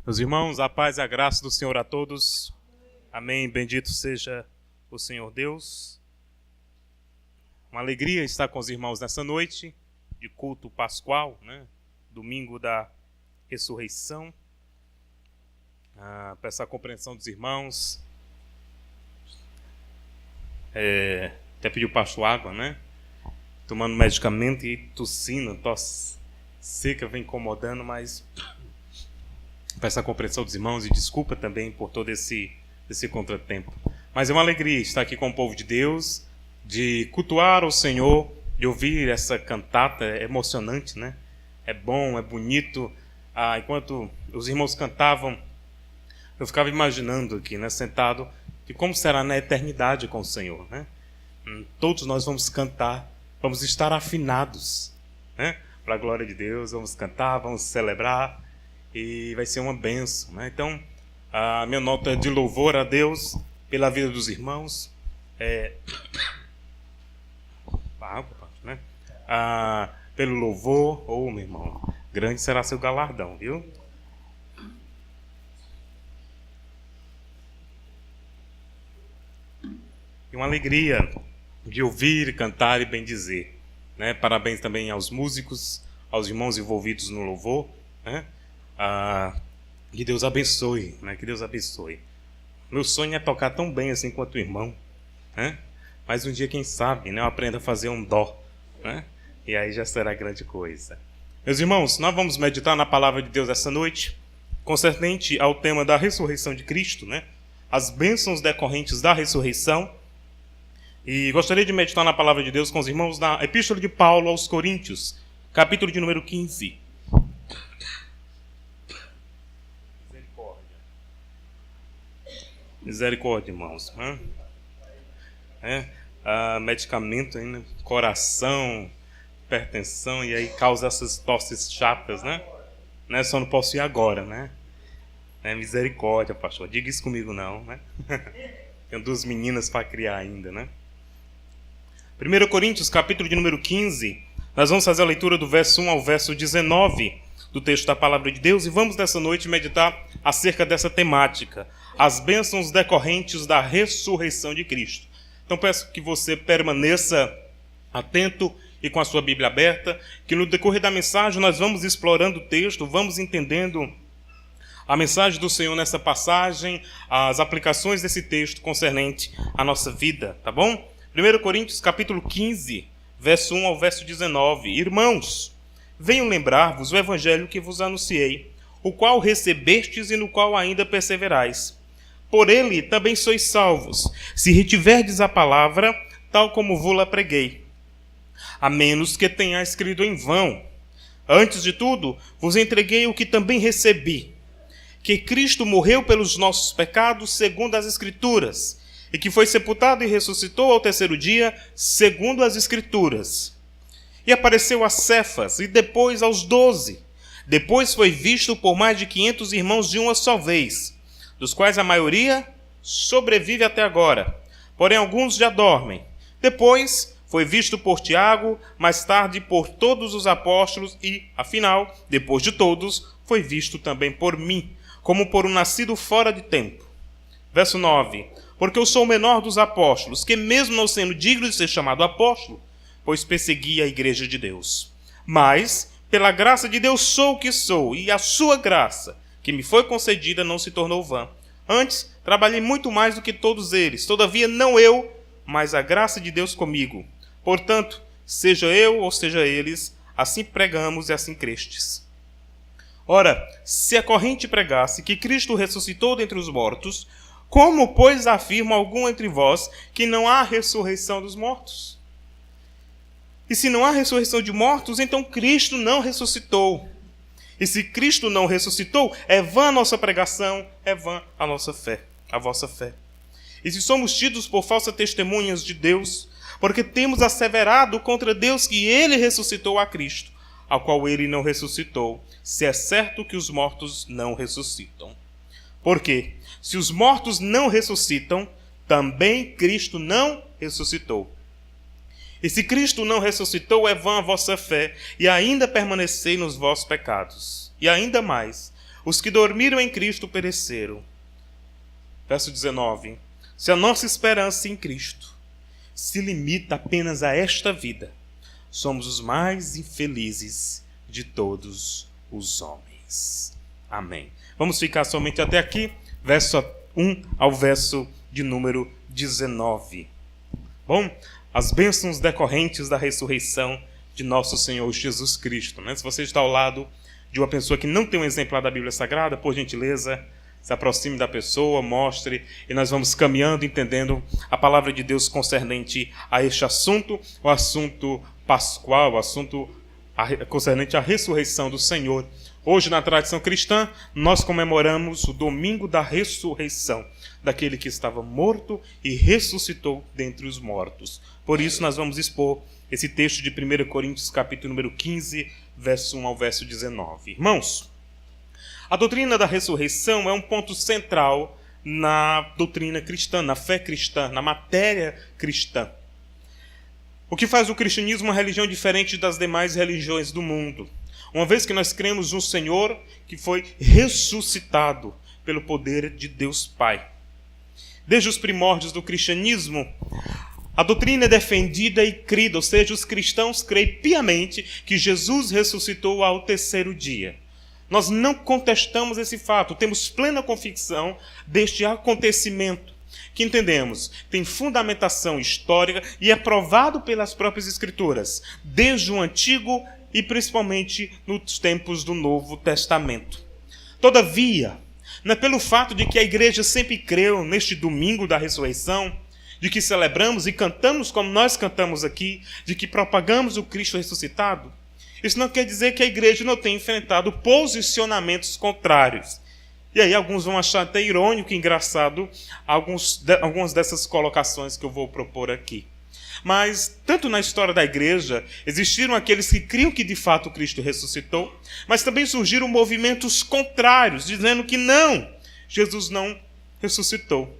Meus irmãos, a paz e a graça do Senhor a todos. Amém. Bendito seja o Senhor Deus. Uma alegria estar com os irmãos nessa noite de culto pascual, Domingo da ressurreição. Peço a compreensão dos irmãos. Até pediu pastor água, Tomando medicamento e tossindo, tosse seca vem incomodando, mas peço a compreensão dos irmãos e desculpa também por todo esse contratempo. Mas é uma alegria estar aqui com o povo de Deus, de cultuar o Senhor, de ouvir essa cantata emocionante, É bom, é bonito. Enquanto os irmãos cantavam, eu ficava imaginando aqui, sentado, de como será na eternidade com o Senhor, Todos nós vamos cantar, vamos estar afinados, para a glória de Deus, vamos cantar, vamos celebrar. E vai ser uma bênção, Então, a minha nota de louvor a Deus pela vida dos irmãos. Pelo louvor, meu irmão, grande será seu galardão, viu? E uma alegria de ouvir, cantar e bendizer, Parabéns também aos músicos, aos irmãos envolvidos no louvor, Que Deus abençoe, Que Deus abençoe. Meu sonho é tocar tão bem assim quanto o irmão, Mas um dia, quem sabe, eu aprendo a fazer um dó, E aí já será grande coisa. Meus irmãos, nós vamos meditar na palavra de Deus essa noite, concernente ao tema da ressurreição de Cristo, As bênçãos decorrentes da ressurreição. E gostaria de meditar na palavra de Deus com os irmãos na Epístola de Paulo aos Coríntios, capítulo de número 15. Misericórdia, irmãos. Medicamento ainda, coração, hipertensão, e aí causa essas tosses chatas, Só não posso ir agora, Misericórdia, pastor. Diga isso comigo não, Tenho 2 meninas para criar ainda, 1 Coríntios, capítulo de número 15. Nós vamos fazer a leitura do verso 1 ao verso 19 do texto da palavra de Deus e vamos nessa noite meditar acerca dessa temática, as bênçãos decorrentes da ressurreição de Cristo. Então peço que você permaneça atento e com a sua Bíblia aberta, que no decorrer da mensagem nós vamos explorando o texto, vamos entendendo a mensagem do Senhor nessa passagem, as aplicações desse texto concernente à nossa vida, tá bom? 1 Coríntios capítulo 15, verso 1 ao verso 19. Irmãos, venho lembrar-vos o evangelho que vos anunciei, o qual recebestes e no qual ainda perseverais. Por ele também sois salvos, se retiverdes a palavra, tal como vou-la preguei. A menos que tenhais crido em vão. Antes de tudo, vos entreguei o que também recebi, que Cristo morreu pelos nossos pecados, segundo as Escrituras, e que foi sepultado e ressuscitou ao 3º dia, segundo as Escrituras. E apareceu a Cefas, e depois aos 12. Depois foi visto por mais de 500 irmãos de uma só vez, dos quais a maioria sobrevive até agora, porém alguns já dormem. Depois foi visto por Tiago, mais tarde por todos os apóstolos e, afinal, depois de todos, foi visto também por mim, como por um nascido fora de tempo. Verso 9. Porque eu sou o menor dos apóstolos, que mesmo não sendo digno de ser chamado apóstolo, pois persegui a igreja de Deus. Mas, pela graça de Deus sou o que sou, e a sua graça, que me foi concedida, não se tornou vã. Antes, trabalhei muito mais do que todos eles, todavia não eu, mas a graça de Deus comigo. Portanto, seja eu ou seja eles, assim pregamos e assim crestes. Ora, se a corrente pregasse que Cristo ressuscitou dentre os mortos, como, pois, afirma algum entre vós que não há ressurreição dos mortos? E se não há ressurreição de mortos, então Cristo não ressuscitou. E se Cristo não ressuscitou, é vã a nossa pregação, é vã a nossa fé, a vossa fé. E se somos tidos por falsas testemunhas de Deus, porque temos asseverado contra Deus que ele ressuscitou a Cristo, ao qual ele não ressuscitou, se é certo que os mortos não ressuscitam. Porque, se os mortos não ressuscitam, também Cristo não ressuscitou. E se Cristo não ressuscitou, é vã a vossa fé, e ainda permanecei nos vossos pecados. E ainda mais, Os que dormiram em Cristo pereceram. Verso 19. Se a nossa esperança em Cristo se limita apenas a esta vida, somos os mais infelizes de todos os homens. Amém. Vamos ficar somente até aqui, verso 1 ao verso de número 19. Bom, as bênçãos decorrentes da ressurreição de nosso Senhor Jesus Cristo. Se você está ao lado de uma pessoa que não tem um exemplar da Bíblia Sagrada, por gentileza, se aproxime da pessoa, mostre, e nós vamos caminhando, entendendo a palavra de Deus concernente a este assunto, o assunto pascual, o assunto concernente à ressurreição do Senhor. Hoje, na tradição cristã, nós comemoramos o domingo da ressurreição, daquele que estava morto e ressuscitou dentre os mortos. Por isso, nós vamos expor esse texto de 1 Coríntios, capítulo número 15, verso 1 ao verso 19. Irmãos, a doutrina da ressurreição é um ponto central na doutrina cristã, na fé cristã, na matéria cristã. O que faz o cristianismo uma religião diferente das demais religiões do mundo. Uma vez que nós cremos no Senhor que foi ressuscitado pelo poder de Deus Pai. Desde os primórdios do cristianismo, a doutrina é defendida e crida, ou seja, os cristãos creem piamente que Jesus ressuscitou ao terceiro dia. Nós não contestamos esse fato, temos plena convicção deste acontecimento, que entendemos, tem fundamentação histórica e é provado pelas próprias Escrituras, desde o Antigo e principalmente nos tempos do Novo Testamento. Todavia, não é pelo fato de que a igreja sempre creu neste domingo da ressurreição, de que celebramos e cantamos como nós cantamos aqui, de que propagamos o Cristo ressuscitado, isso não quer dizer que a igreja não tenha enfrentado posicionamentos contrários. E aí alguns vão achar até irônico e engraçado algumas dessas colocações que eu vou propor aqui. Mas, tanto na história da igreja, existiram aqueles que criam que de fato Cristo ressuscitou, mas também surgiram movimentos contrários, dizendo que não, Jesus não ressuscitou.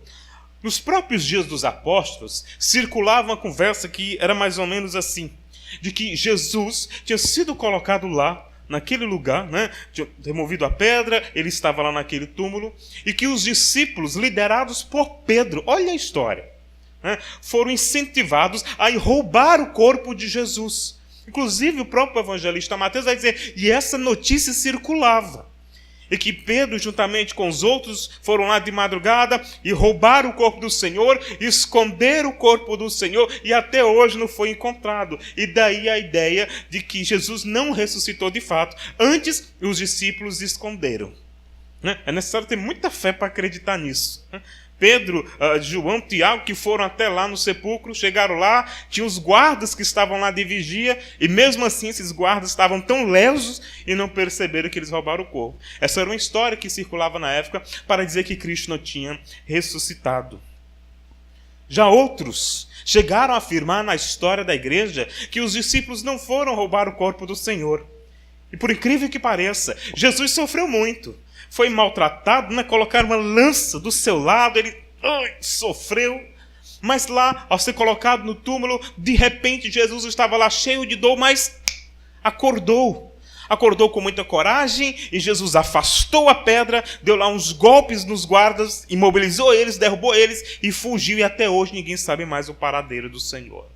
Nos próprios dias dos apóstolos, circulava uma conversa que era mais ou menos assim, de que Jesus tinha sido colocado lá, naquele lugar, tinha removido a pedra, ele estava lá naquele túmulo, e que os discípulos, liderados por Pedro, olha a história, foram incentivados a roubar o corpo de Jesus. Inclusive o próprio evangelista Mateus vai dizer, e essa notícia circulava, e que Pedro, juntamente com os outros, foram lá de madrugada e roubaram o corpo do Senhor, esconderam o corpo do Senhor, e até hoje não foi encontrado. E daí a ideia de que Jesus não ressuscitou de fato, antes os discípulos esconderam. É necessário ter muita fé para acreditar nisso. Pedro, João, Tiago, que foram até lá no sepulcro, chegaram lá, tinha os guardas que estavam lá de vigia, e mesmo assim esses guardas estavam tão lesos e não perceberam que eles roubaram o corpo. Essa era uma história que circulava na época para dizer que Cristo não tinha ressuscitado. Já outros chegaram a afirmar na história da igreja que os discípulos não foram roubar o corpo do Senhor. E por incrível que pareça, Jesus sofreu muito. Foi maltratado, colocaram uma lança do seu lado, ele sofreu. Mas lá, ao ser colocado no túmulo, de repente Jesus estava lá cheio de dor, mas acordou. Acordou com muita coragem e Jesus afastou a pedra, deu lá uns golpes nos guardas, imobilizou eles, derrubou eles e fugiu. E até hoje ninguém sabe mais o paradeiro do Senhor.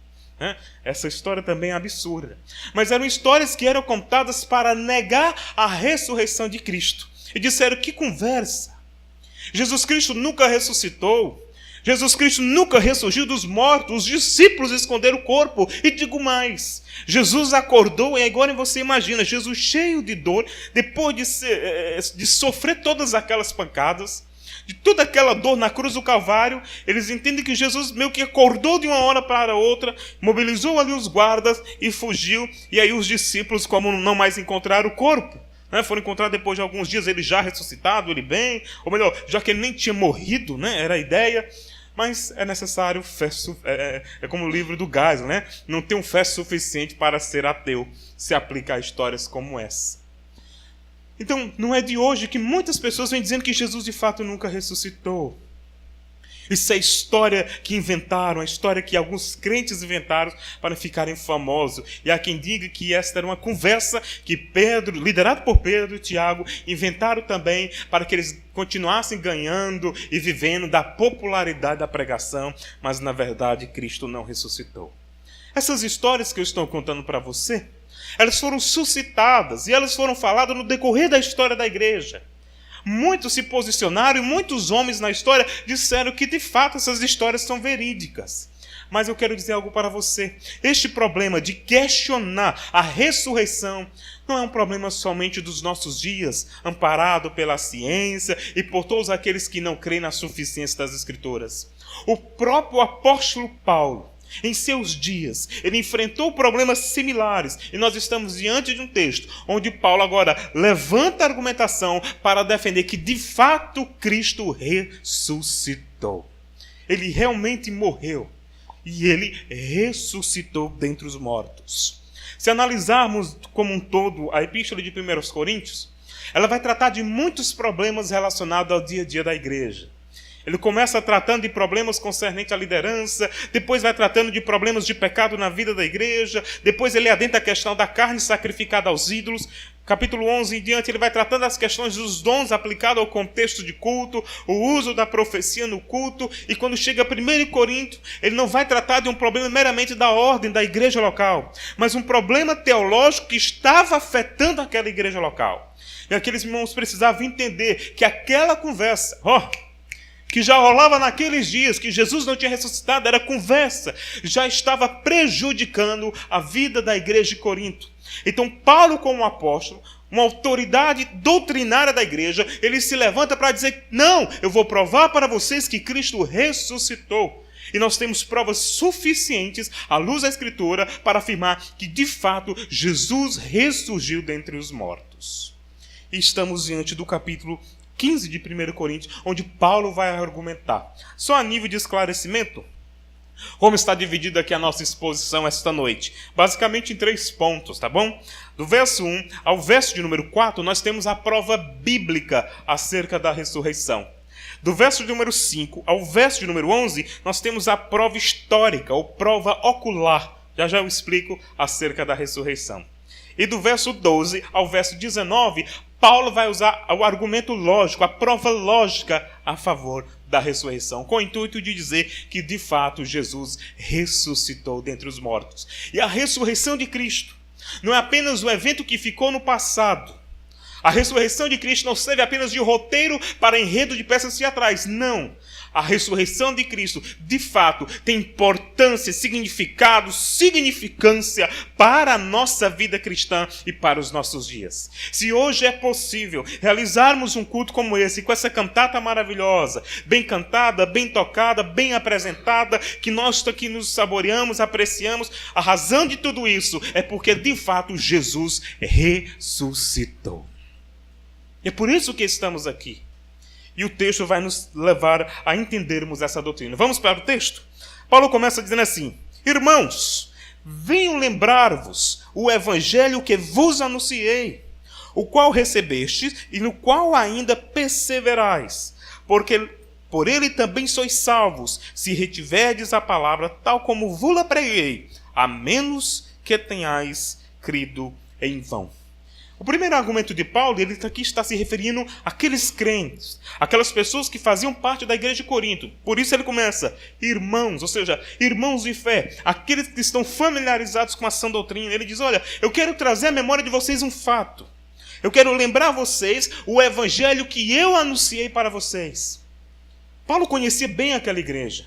Essa história também é absurda. Mas eram histórias que eram contadas para negar a ressurreição de Cristo. E disseram, que conversa! Jesus Cristo nunca ressuscitou. Jesus Cristo nunca ressurgiu dos mortos. Os discípulos esconderam o corpo. E digo mais, Jesus acordou e agora você imagina, Jesus cheio de dor, depois de sofrer todas aquelas pancadas, de toda aquela dor na cruz do Calvário, eles entendem que Jesus meio que acordou de uma hora para outra, mobilizou ali os guardas e fugiu. E aí os discípulos, como não mais encontraram o corpo, foram encontrar depois de alguns dias ele já ressuscitado, ele bem, ou melhor, já que ele nem tinha morrido, era a ideia, mas é necessário fé, é como o livro do Geisler, não tem fé suficiente para ser ateu, se aplica a histórias como essa. Então, não é de hoje que muitas pessoas vêm dizendo que Jesus de fato nunca ressuscitou. Isso é história que inventaram, a história que alguns crentes inventaram para ficarem famosos. E há quem diga que esta era uma conversa que Pedro, liderado por Pedro e Tiago, inventaram também para que eles continuassem ganhando e vivendo da popularidade da pregação, mas na verdade Cristo não ressuscitou. Essas histórias que eu estou contando para você, elas foram suscitadas e elas foram faladas no decorrer da história da igreja. Muitos se posicionaram e muitos homens na história disseram que de fato essas histórias são verídicas. Mas eu quero dizer algo para você. Este problema de questionar a ressurreição não é um problema somente dos nossos dias, amparado pela ciência e por todos aqueles que não creem na suficiência das Escrituras. O próprio apóstolo Paulo, em seus dias, ele enfrentou problemas similares. E nós estamos diante de um texto onde Paulo agora levanta a argumentação para defender que de fato Cristo ressuscitou. Ele realmente morreu e ele ressuscitou dentre os mortos. Se analisarmos como um todo a epístola de 1 Coríntios, ela vai tratar de muitos problemas relacionados ao dia a dia da igreja. Ele começa tratando de problemas concernentes à liderança, depois vai tratando de problemas de pecado na vida da igreja, depois ele adentra a questão da carne sacrificada aos ídolos. Capítulo 11 em diante, ele vai tratando das questões dos dons aplicados ao contexto de culto, o uso da profecia no culto, e quando chega a 1 Coríntios, ele não vai tratar de um problema meramente da ordem da igreja local, mas um problema teológico que estava afetando aquela igreja local. E aqueles irmãos precisavam entender que aquela conversa, que já rolava naqueles dias, que Jesus não tinha ressuscitado, era conversa, já estava prejudicando a vida da igreja de Corinto. Então Paulo, como apóstolo, uma autoridade doutrinária da igreja, ele se levanta para dizer, não, eu vou provar para vocês que Cristo ressuscitou. E nós temos provas suficientes, à luz da Escritura, para afirmar que, de fato, Jesus ressurgiu dentre os mortos. E estamos diante do capítulo 15 de 1 Coríntios, onde Paulo vai argumentar. Só a nível de esclarecimento, como está dividida aqui a nossa exposição esta noite? Basicamente em 3 pontos, tá bom? Do verso 1 ao verso de número 4, nós temos a prova bíblica acerca da ressurreição. Do verso de número 5 ao verso de número 11, nós temos a prova histórica, ou prova ocular. Já eu explico acerca da ressurreição. E do verso 12 ao verso 19, Paulo vai usar o argumento lógico, a prova lógica a favor da ressurreição, com o intuito de dizer que, de fato, Jesus ressuscitou dentre os mortos. E a ressurreição de Cristo não é apenas um evento que ficou no passado. A ressurreição de Cristo não serve apenas de roteiro para enredo de peças teatrais. Não. A ressurreição de Cristo, de fato, tem importância, significado, significância para a nossa vida cristã e para os nossos dias. Se hoje é possível realizarmos um culto como esse, com essa cantata maravilhosa, bem cantada, bem tocada, bem apresentada, que nós aqui nos saboreamos, apreciamos, a razão de tudo isso é porque, de fato, Jesus ressuscitou. É por isso que estamos aqui. E o texto vai nos levar a entendermos essa doutrina. Vamos para o texto? Paulo começa dizendo assim: irmãos, venho lembrar-vos o evangelho que vos anunciei, o qual recebestes e no qual ainda perseverais, porque por ele também sois salvos, se retiverdes a palavra tal como vos-la preguei, a menos que tenhais crido em vão. O primeiro argumento de Paulo, ele aqui está se referindo àqueles crentes, aquelas pessoas que faziam parte da igreja de Corinto. Por isso ele começa, irmãos, ou seja, irmãos de fé, aqueles que estão familiarizados com a sã doutrina. Ele diz, olha, eu quero trazer à memória de vocês um fato. Eu quero lembrar vocês o evangelho que eu anunciei para vocês. Paulo conhecia bem aquela igreja.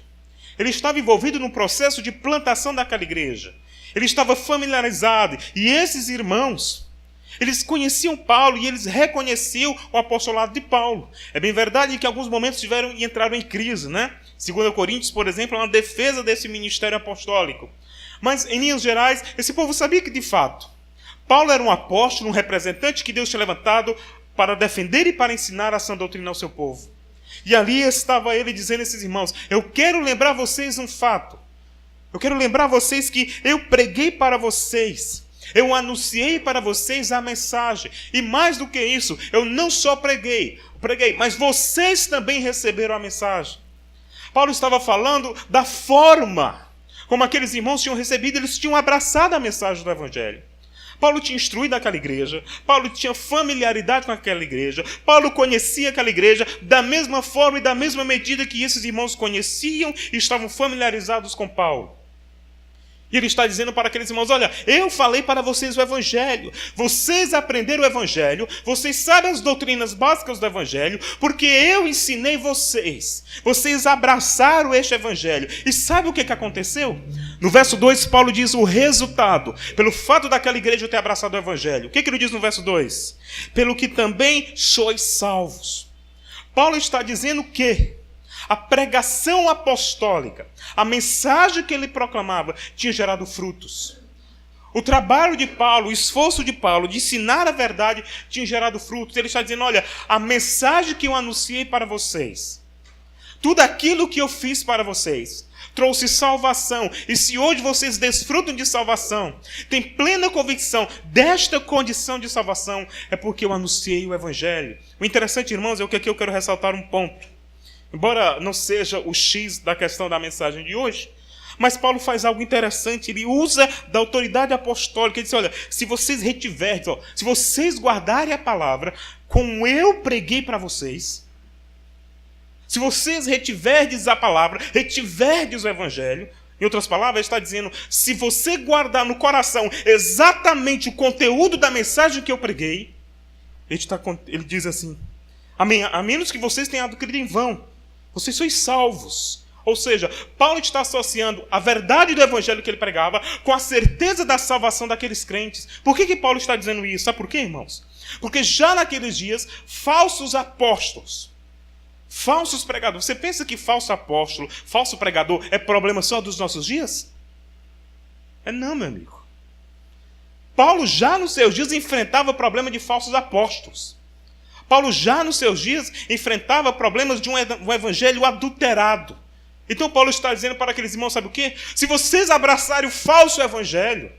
Ele estava envolvido no processo de plantação daquela igreja. Ele estava familiarizado. E esses irmãos, eles conheciam Paulo e eles reconheciam o apostolado de Paulo. É bem verdade que em alguns momentos entraram em crise, né? 2 Coríntios, por exemplo, é uma defesa desse ministério apostólico. Mas, em linhas gerais, esse povo sabia que, de fato, Paulo era um apóstolo, um representante que Deus tinha levantado para defender e para ensinar a sã doutrina ao seu povo. E ali estava ele dizendo a esses irmãos, eu quero lembrar vocês um fato. Eu quero lembrar vocês que eu preguei para vocês. Eu anunciei para vocês a mensagem. E mais do que isso, eu não só preguei, mas vocês também receberam a mensagem. Paulo estava falando da forma como aqueles irmãos tinham recebido, eles tinham abraçado a mensagem do Evangelho. Paulo tinha instruído aquela igreja, Paulo tinha familiaridade com aquela igreja, Paulo conhecia aquela igreja da mesma forma e da mesma medida que esses irmãos conheciam e estavam familiarizados com Paulo. E ele está dizendo para aqueles irmãos, olha, eu falei para vocês o Evangelho, vocês aprenderam o Evangelho, vocês sabem as doutrinas básicas do Evangelho, porque eu ensinei vocês, vocês abraçaram este Evangelho. E sabe o que aconteceu? No verso 2, Paulo diz o resultado, pelo fato daquela igreja ter abraçado o Evangelho. O que ele diz no verso 2? Pelo que também sois salvos. Paulo está dizendo que a pregação apostólica, a mensagem que ele proclamava, tinha gerado frutos. O trabalho de Paulo, o esforço de Paulo de ensinar a verdade tinha gerado frutos. Ele está dizendo, olha, a mensagem que eu anunciei para vocês, tudo aquilo que eu fiz para vocês, trouxe salvação. E se hoje vocês desfrutam de salvação, têm plena convicção desta condição de salvação, é porque eu anunciei o Evangelho. O interessante, irmãos, é que aqui eu quero ressaltar um ponto. Embora não seja o X da questão da mensagem de hoje, mas Paulo faz algo interessante. Ele usa da autoridade apostólica. Ele diz, olha, se vocês retiverdes, se vocês guardarem a palavra como eu preguei para vocês, se vocês retiverdes a palavra, retiverdes o Evangelho, em outras palavras, ele está dizendo, se você guardar no coração exatamente o conteúdo da mensagem que eu preguei, ele diz assim, a menos que vocês tenham crido em vão, vocês sois salvos. Ou seja, Paulo está associando a verdade do Evangelho que ele pregava com a certeza da salvação daqueles crentes. Por que Paulo está dizendo isso? Sabe por quê, irmãos? Porque já naqueles dias, falsos apóstolos, falsos pregadores. Você pensa que falso apóstolo, falso pregador é problema só dos nossos dias? Não, meu amigo. Paulo já nos seus dias enfrentava o problema de falsos apóstolos. Paulo já nos seus dias enfrentava problemas de um evangelho adulterado. Então Paulo está dizendo para aqueles irmãos, sabe o quê? Se vocês abraçarem o falso evangelho,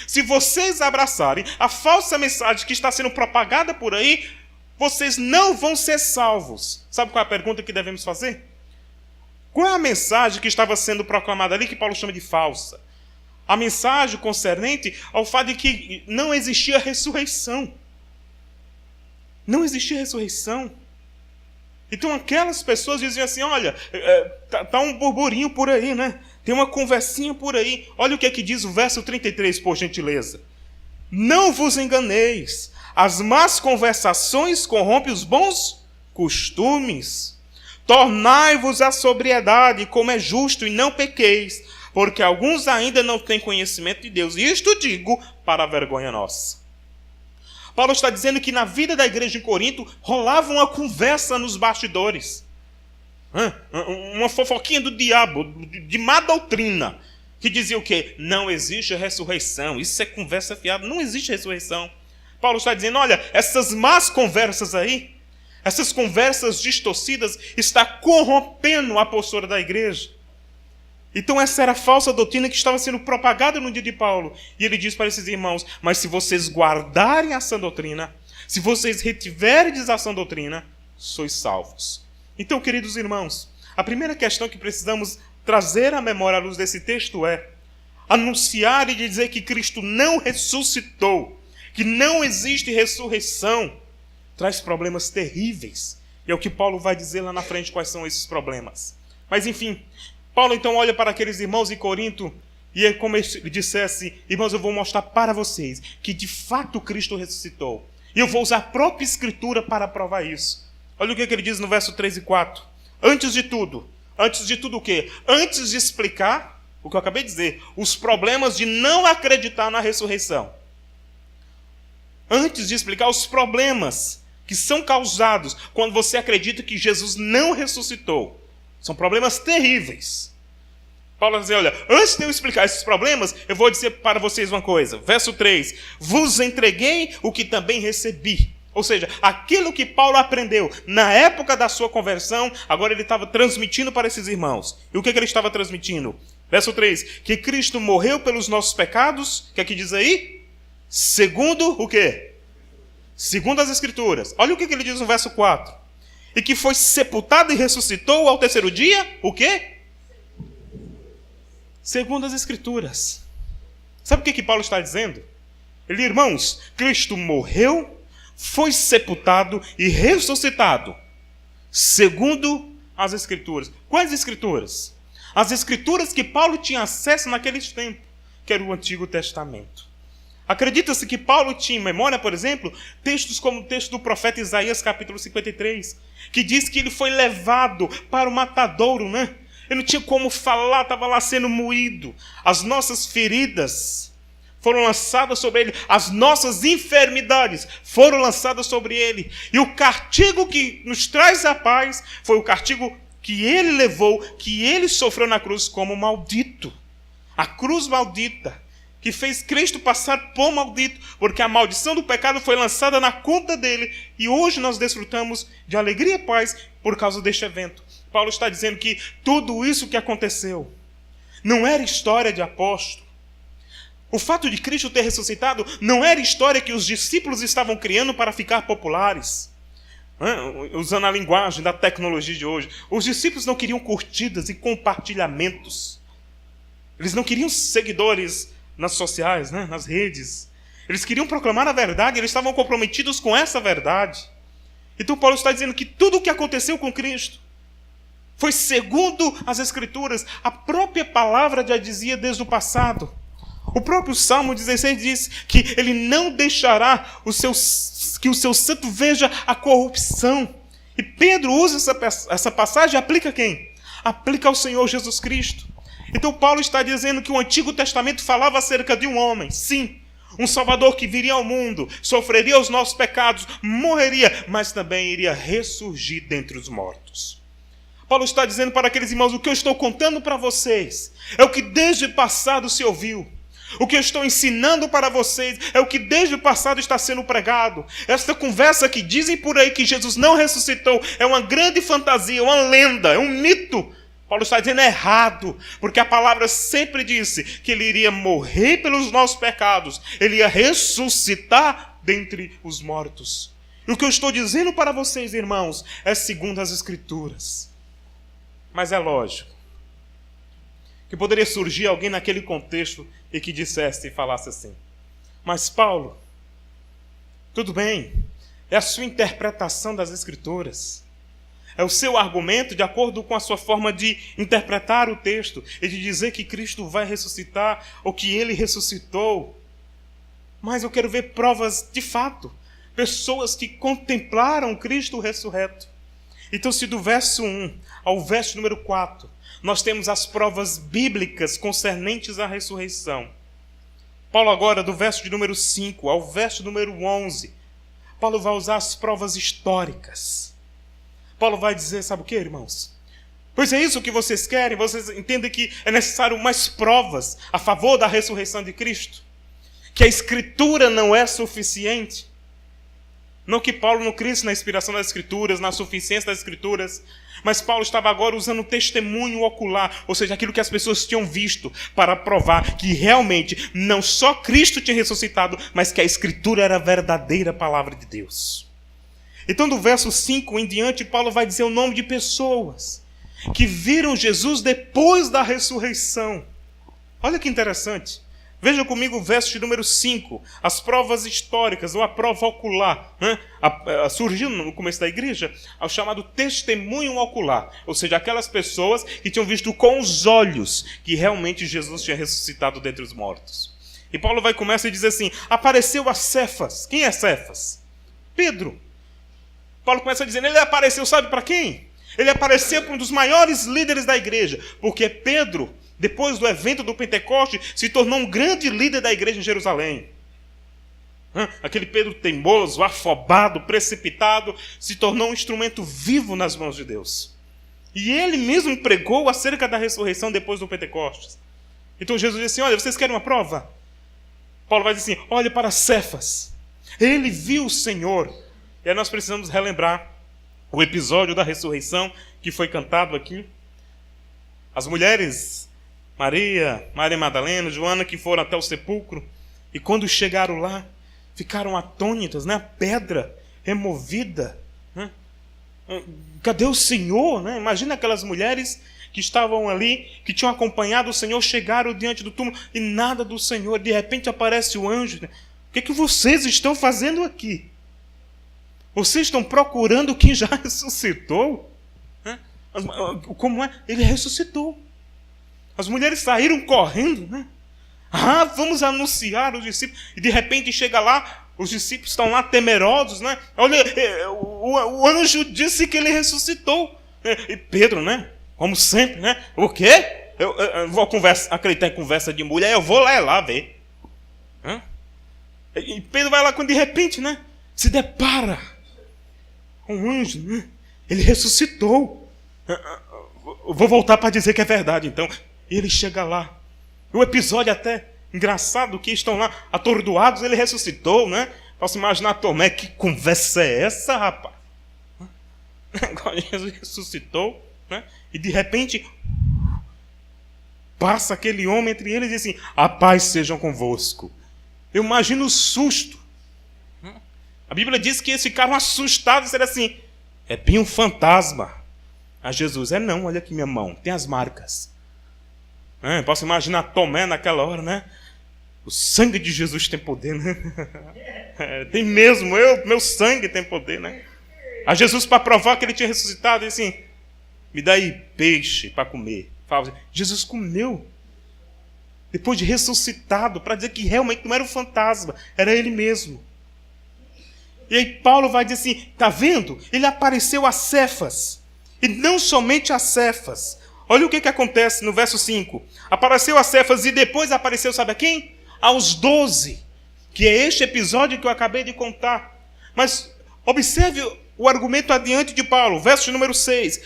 se vocês abraçarem a falsa mensagem que está sendo propagada por aí, vocês não vão ser salvos. Sabe qual é a pergunta que devemos fazer? Qual é a mensagem que estava sendo proclamada ali que Paulo chama de falsa? A mensagem concernente ao fato de que não existia ressurreição. Não existia ressurreição. Então aquelas pessoas diziam assim, olha, tá um burburinho por aí, né? Tem uma conversinha por aí. Olha o que é que diz o verso 33, por gentileza. Não vos enganeis. As más conversações corrompem os bons costumes. Tornai-vos à sobriedade, como é justo, e não pequeis, porque alguns ainda não têm conhecimento de Deus. E isto digo para a vergonha nossa. Paulo está dizendo que na vida da igreja em Corinto rolava uma conversa nos bastidores. Uma fofoquinha do diabo, de má doutrina, que dizia o quê? Não existe ressurreição. Isso é conversa fiada. Não existe ressurreição. Paulo está dizendo, olha, essas más conversas aí, essas conversas distorcidas, está corrompendo a postura da igreja. Então essa era a falsa doutrina que estava sendo propagada no dia de Paulo. E ele diz para esses irmãos, mas se vocês guardarem a sã doutrina, se vocês retiverdes a sã doutrina, sois salvos. Então, queridos irmãos, a primeira questão que precisamos trazer à memória à luz desse texto é anunciar e dizer que Cristo não ressuscitou, que não existe ressurreição, traz problemas terríveis. E é o que Paulo vai dizer lá na frente quais são esses problemas. Mas enfim, Paulo então olha para aqueles irmãos em Corinto e é como ele dissesse, irmãos, eu vou mostrar para vocês que de fato Cristo ressuscitou. E eu vou usar a própria Escritura para provar isso. Olha o que ele diz no verso 3 e 4. Antes de tudo o quê? Antes de explicar o que eu acabei de dizer, os problemas de não acreditar na ressurreição. Antes de explicar os problemas que são causados quando você acredita que Jesus não ressuscitou. São problemas terríveis. Paulo vai dizer, olha, antes de eu explicar esses problemas, eu vou dizer para vocês uma coisa. Verso 3. Vos entreguei o que também recebi. Ou seja, aquilo que Paulo aprendeu na época da sua conversão, agora ele estava transmitindo para esses irmãos. E o que ele estava transmitindo? Verso 3. Que Cristo morreu pelos nossos pecados. O que é que diz aí? Segundo o quê? Segundo as Escrituras. Olha o que ele diz no verso 4. e que foi sepultado e ressuscitou ao terceiro dia, o quê? Segundo as Escrituras. Sabe o que Paulo está dizendo? Ele, irmãos, Cristo morreu, foi sepultado e ressuscitado, segundo as Escrituras. Quais Escrituras? As Escrituras que Paulo tinha acesso naqueles tempos, que era o Antigo Testamento. Acredita-se que Paulo tinha em memória, por exemplo, textos como o texto do profeta Isaías, capítulo 53, que diz que ele foi levado para o matadouro, né? Ele não tinha como falar, estava lá sendo moído. As nossas feridas foram lançadas sobre ele, as nossas enfermidades foram lançadas sobre ele. E o castigo que nos traz a paz foi o castigo que ele levou, que ele sofreu na cruz como maldito. A cruz maldita, que fez Cristo passar por maldito, porque a maldição do pecado foi lançada na conta dele, e hoje nós desfrutamos de alegria e paz por causa deste evento. Paulo está dizendo que tudo isso que aconteceu não era história de apóstolo. O fato de Cristo ter ressuscitado não era história que os discípulos estavam criando para ficar populares. Usando a linguagem da tecnologia de hoje, os discípulos não queriam curtidas e compartilhamentos. Eles não queriam seguidores nas sociais, nas redes. Eles queriam proclamar a verdade, eles estavam comprometidos com essa verdade. Então Paulo está dizendo que tudo o que aconteceu com Cristo foi segundo as Escrituras. A própria palavra já dizia desde o passado. O próprio Salmo 16 diz que ele não deixará que o seu santo veja a corrupção. E Pedro usa essa passagem e aplica a quem? Aplica ao Senhor Jesus Cristo. Então Paulo está dizendo que o Antigo Testamento falava acerca de um homem, sim, um Salvador que viria ao mundo, sofreria os nossos pecados, morreria, mas também iria ressurgir dentre os mortos. Paulo está dizendo para aqueles irmãos, o que eu estou contando para vocês é o que desde o passado se ouviu. O que eu estou ensinando para vocês é o que desde o passado está sendo pregado. Esta conversa que dizem por aí que Jesus não ressuscitou é uma grande fantasia, uma lenda, é um mito. Paulo está dizendo errado, porque a palavra sempre disse que ele iria morrer pelos nossos pecados, ele ia ressuscitar dentre os mortos. E o que eu estou dizendo para vocês, irmãos, é segundo as Escrituras. Mas é lógico que poderia surgir alguém naquele contexto e que dissesse e falasse assim: mas Paulo, tudo bem, é a sua interpretação das Escrituras, é o seu argumento de acordo com a sua forma de interpretar o texto e de dizer que Cristo vai ressuscitar ou que ele ressuscitou. Mas eu quero ver provas de fato, pessoas que contemplaram Cristo ressurreto. Então, se do verso 1 ao verso número 4, nós temos as provas bíblicas concernentes à ressurreição. Paulo agora, do verso de número 5 ao verso número 11, Paulo vai usar as provas históricas. Paulo vai dizer, sabe o que, irmãos? Pois é isso que vocês querem? Vocês entendem que é necessário mais provas a favor da ressurreição de Cristo? Que a Escritura não é suficiente? Não que Paulo não cresça na inspiração das Escrituras, na suficiência das Escrituras, mas Paulo estava agora usando o testemunho ocular, ou seja, aquilo que as pessoas tinham visto, para provar que realmente não só Cristo tinha ressuscitado, mas que a Escritura era a verdadeira palavra de Deus. Então, do verso 5 em diante, Paulo vai dizer o nome de pessoas que viram Jesus depois da ressurreição. Olha que interessante. Veja comigo o verso de número 5, as provas históricas, ou a prova ocular, surgiu no começo da igreja, o chamado testemunho ocular, ou seja, aquelas pessoas que tinham visto com os olhos que realmente Jesus tinha ressuscitado dentre os mortos. E Paulo vai começar a dizer assim, apareceu a Cefas. Quem é Cefas? Pedro. Paulo começa dizendo, ele apareceu, sabe para quem? Ele apareceu para um dos maiores líderes da igreja, porque Pedro, depois do evento do Pentecoste, se tornou um grande líder da igreja em Jerusalém. Aquele Pedro teimoso, afobado, precipitado, se tornou um instrumento vivo nas mãos de Deus. E ele mesmo pregou acerca da ressurreição depois do Pentecostes. Então Jesus disse assim, olha, vocês querem uma prova? Paulo vai dizer assim, olha para Cefas. Ele viu o Senhor. E aí nós precisamos relembrar o episódio da ressurreição que foi cantado aqui. As mulheres, Maria Madalena, Joana, que foram até o sepulcro, e quando chegaram lá, ficaram atônitas, a pedra removida, Cadê o Senhor? Né? Imagina aquelas mulheres que estavam ali, que tinham acompanhado o Senhor, chegaram diante do túmulo e nada do Senhor. De repente aparece o anjo. Né? O que vocês estão fazendo aqui? Vocês estão procurando quem já ressuscitou? Né? Como é? Ele ressuscitou. As mulheres saíram correndo. Né? Vamos anunciar os discípulos. E de repente chega lá, os discípulos estão lá temerosos. Né? Olha, o anjo disse que ele ressuscitou. E Pedro, né? Como sempre, né? O quê? Eu vou acreditar em conversa de mulher, eu vou lá ver. E Pedro vai lá quando de repente, né? Se depara com um anjo, né? Ele ressuscitou. Eu vou voltar para dizer que é verdade, então. E ele chega lá. O episódio até engraçado, que estão lá atordoados, ele ressuscitou, né? Posso imaginar Tomé, que conversa é essa, rapaz? Agora Jesus ressuscitou, né? E de repente passa aquele homem entre eles e diz assim: a paz sejam convosco. Eu imagino o susto. A Bíblia diz que eles ficaram assustados e disseram assim: é bem um fantasma. A Jesus: não, olha aqui minha mão, tem as marcas. Posso imaginar Tomé naquela hora, né? O sangue de Jesus tem poder, né? Tem mesmo, meu sangue tem poder, né? A Jesus, para provar que ele tinha ressuscitado, disse assim: me dá aí peixe para comer. Jesus comeu. Depois de ressuscitado, para dizer que realmente não era um fantasma, era ele mesmo. E aí Paulo vai dizer assim: está vendo? Ele apareceu a Cefas. E não somente a Cefas. Olha o que acontece no verso 5. Apareceu a Cefas e depois apareceu, sabe a quem? Aos 12. Que é este episódio que eu acabei de contar. Mas observe o argumento adiante de Paulo. Verso número 6.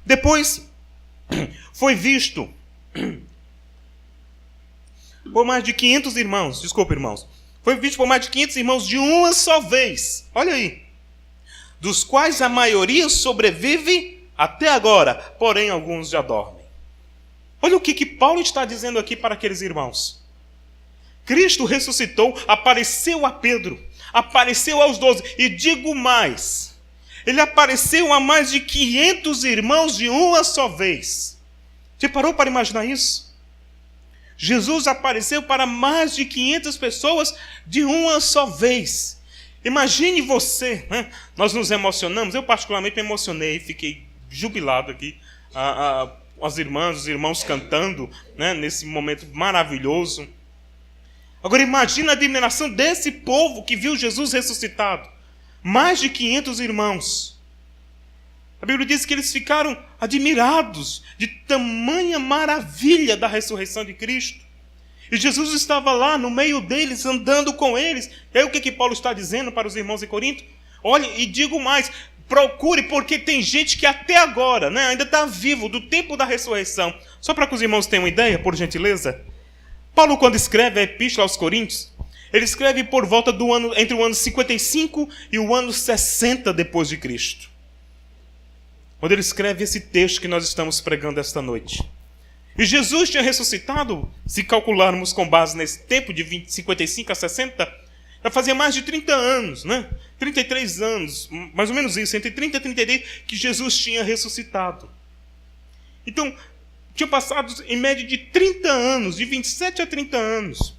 Depois foi visto por mais de 500 irmãos. Desculpa, irmãos. Foi visto por mais de 500 irmãos de uma só vez. Olha aí. Dos quais a maioria sobrevive até agora, porém alguns já dormem. Olha o que Paulo está dizendo aqui para aqueles irmãos. Cristo ressuscitou, apareceu a Pedro, apareceu aos 12, e digo mais, ele apareceu a mais de 500 irmãos de uma só vez. Você parou para imaginar isso? Jesus apareceu para mais de 500 pessoas de uma só vez. Imagine você, né? Nós nos emocionamos, eu particularmente me emocionei, fiquei jubilado aqui, as irmãs, os irmãos cantando, né, nesse momento maravilhoso. Agora imagina a admiração desse povo que viu Jesus ressuscitado. Mais de 500 irmãos. A Bíblia diz que eles ficaram admirados de tamanha maravilha da ressurreição de Cristo. E Jesus estava lá no meio deles, andando com eles. E aí o que Paulo está dizendo para os irmãos em Corinto? Olha, e digo mais, procure, porque tem gente que até agora, né, ainda está vivo, do tempo da ressurreição. Só para que os irmãos tenham uma ideia, por gentileza. Paulo, quando escreve a Epístola aos Coríntios, ele escreve por volta do ano, entre o ano 55 e o ano 60 depois de Cristo. Quando ele escreve esse texto que nós estamos pregando esta noite. E Jesus tinha ressuscitado, se calcularmos com base nesse tempo de 55 a 60, já fazia mais de 30 anos, né? 33 anos, mais ou menos isso, entre 30 e 33, que Jesus tinha ressuscitado. Então, tinha passado em média de 30 anos, de 27 a 30 anos.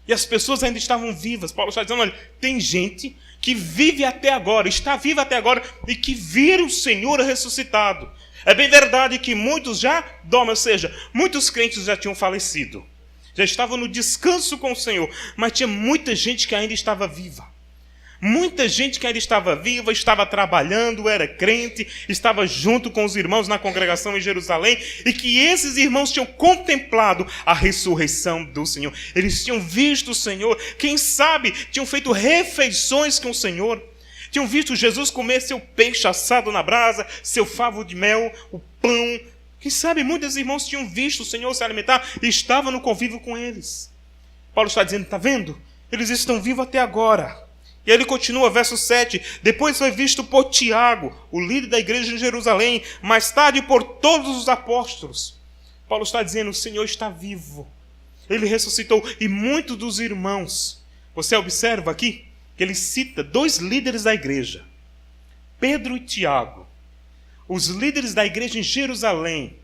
E as pessoas ainda estavam vivas. Paulo está dizendo: olha, tem gente que vive até agora, está viva até agora, e que vira o Senhor ressuscitado. É bem verdade que muitos já dormem, ou seja, muitos crentes já tinham falecido. Já estavam no descanso com o Senhor, mas tinha muita gente que ainda estava viva. Muita gente que ainda estava viva, estava trabalhando, era crente, estava junto com os irmãos na congregação em Jerusalém, e que esses irmãos tinham contemplado a ressurreição do Senhor. Eles tinham visto o Senhor, quem sabe tinham feito refeições com o Senhor. Tinham visto Jesus comer seu peixe assado na brasa, seu favo de mel, o pão. Quem sabe muitos irmãos tinham visto o Senhor se alimentar e estavam no convívio com eles. Paulo está dizendo: está vendo? Eles estão vivos até agora. E aí ele continua, verso 7. Depois foi visto por Tiago, o líder da igreja em Jerusalém, mais tarde por todos os apóstolos. Paulo está dizendo: o Senhor está vivo. Ele ressuscitou. E muitos dos irmãos, você observa aqui, que ele cita 2 líderes da igreja. Pedro e Tiago, os líderes da igreja em Jerusalém.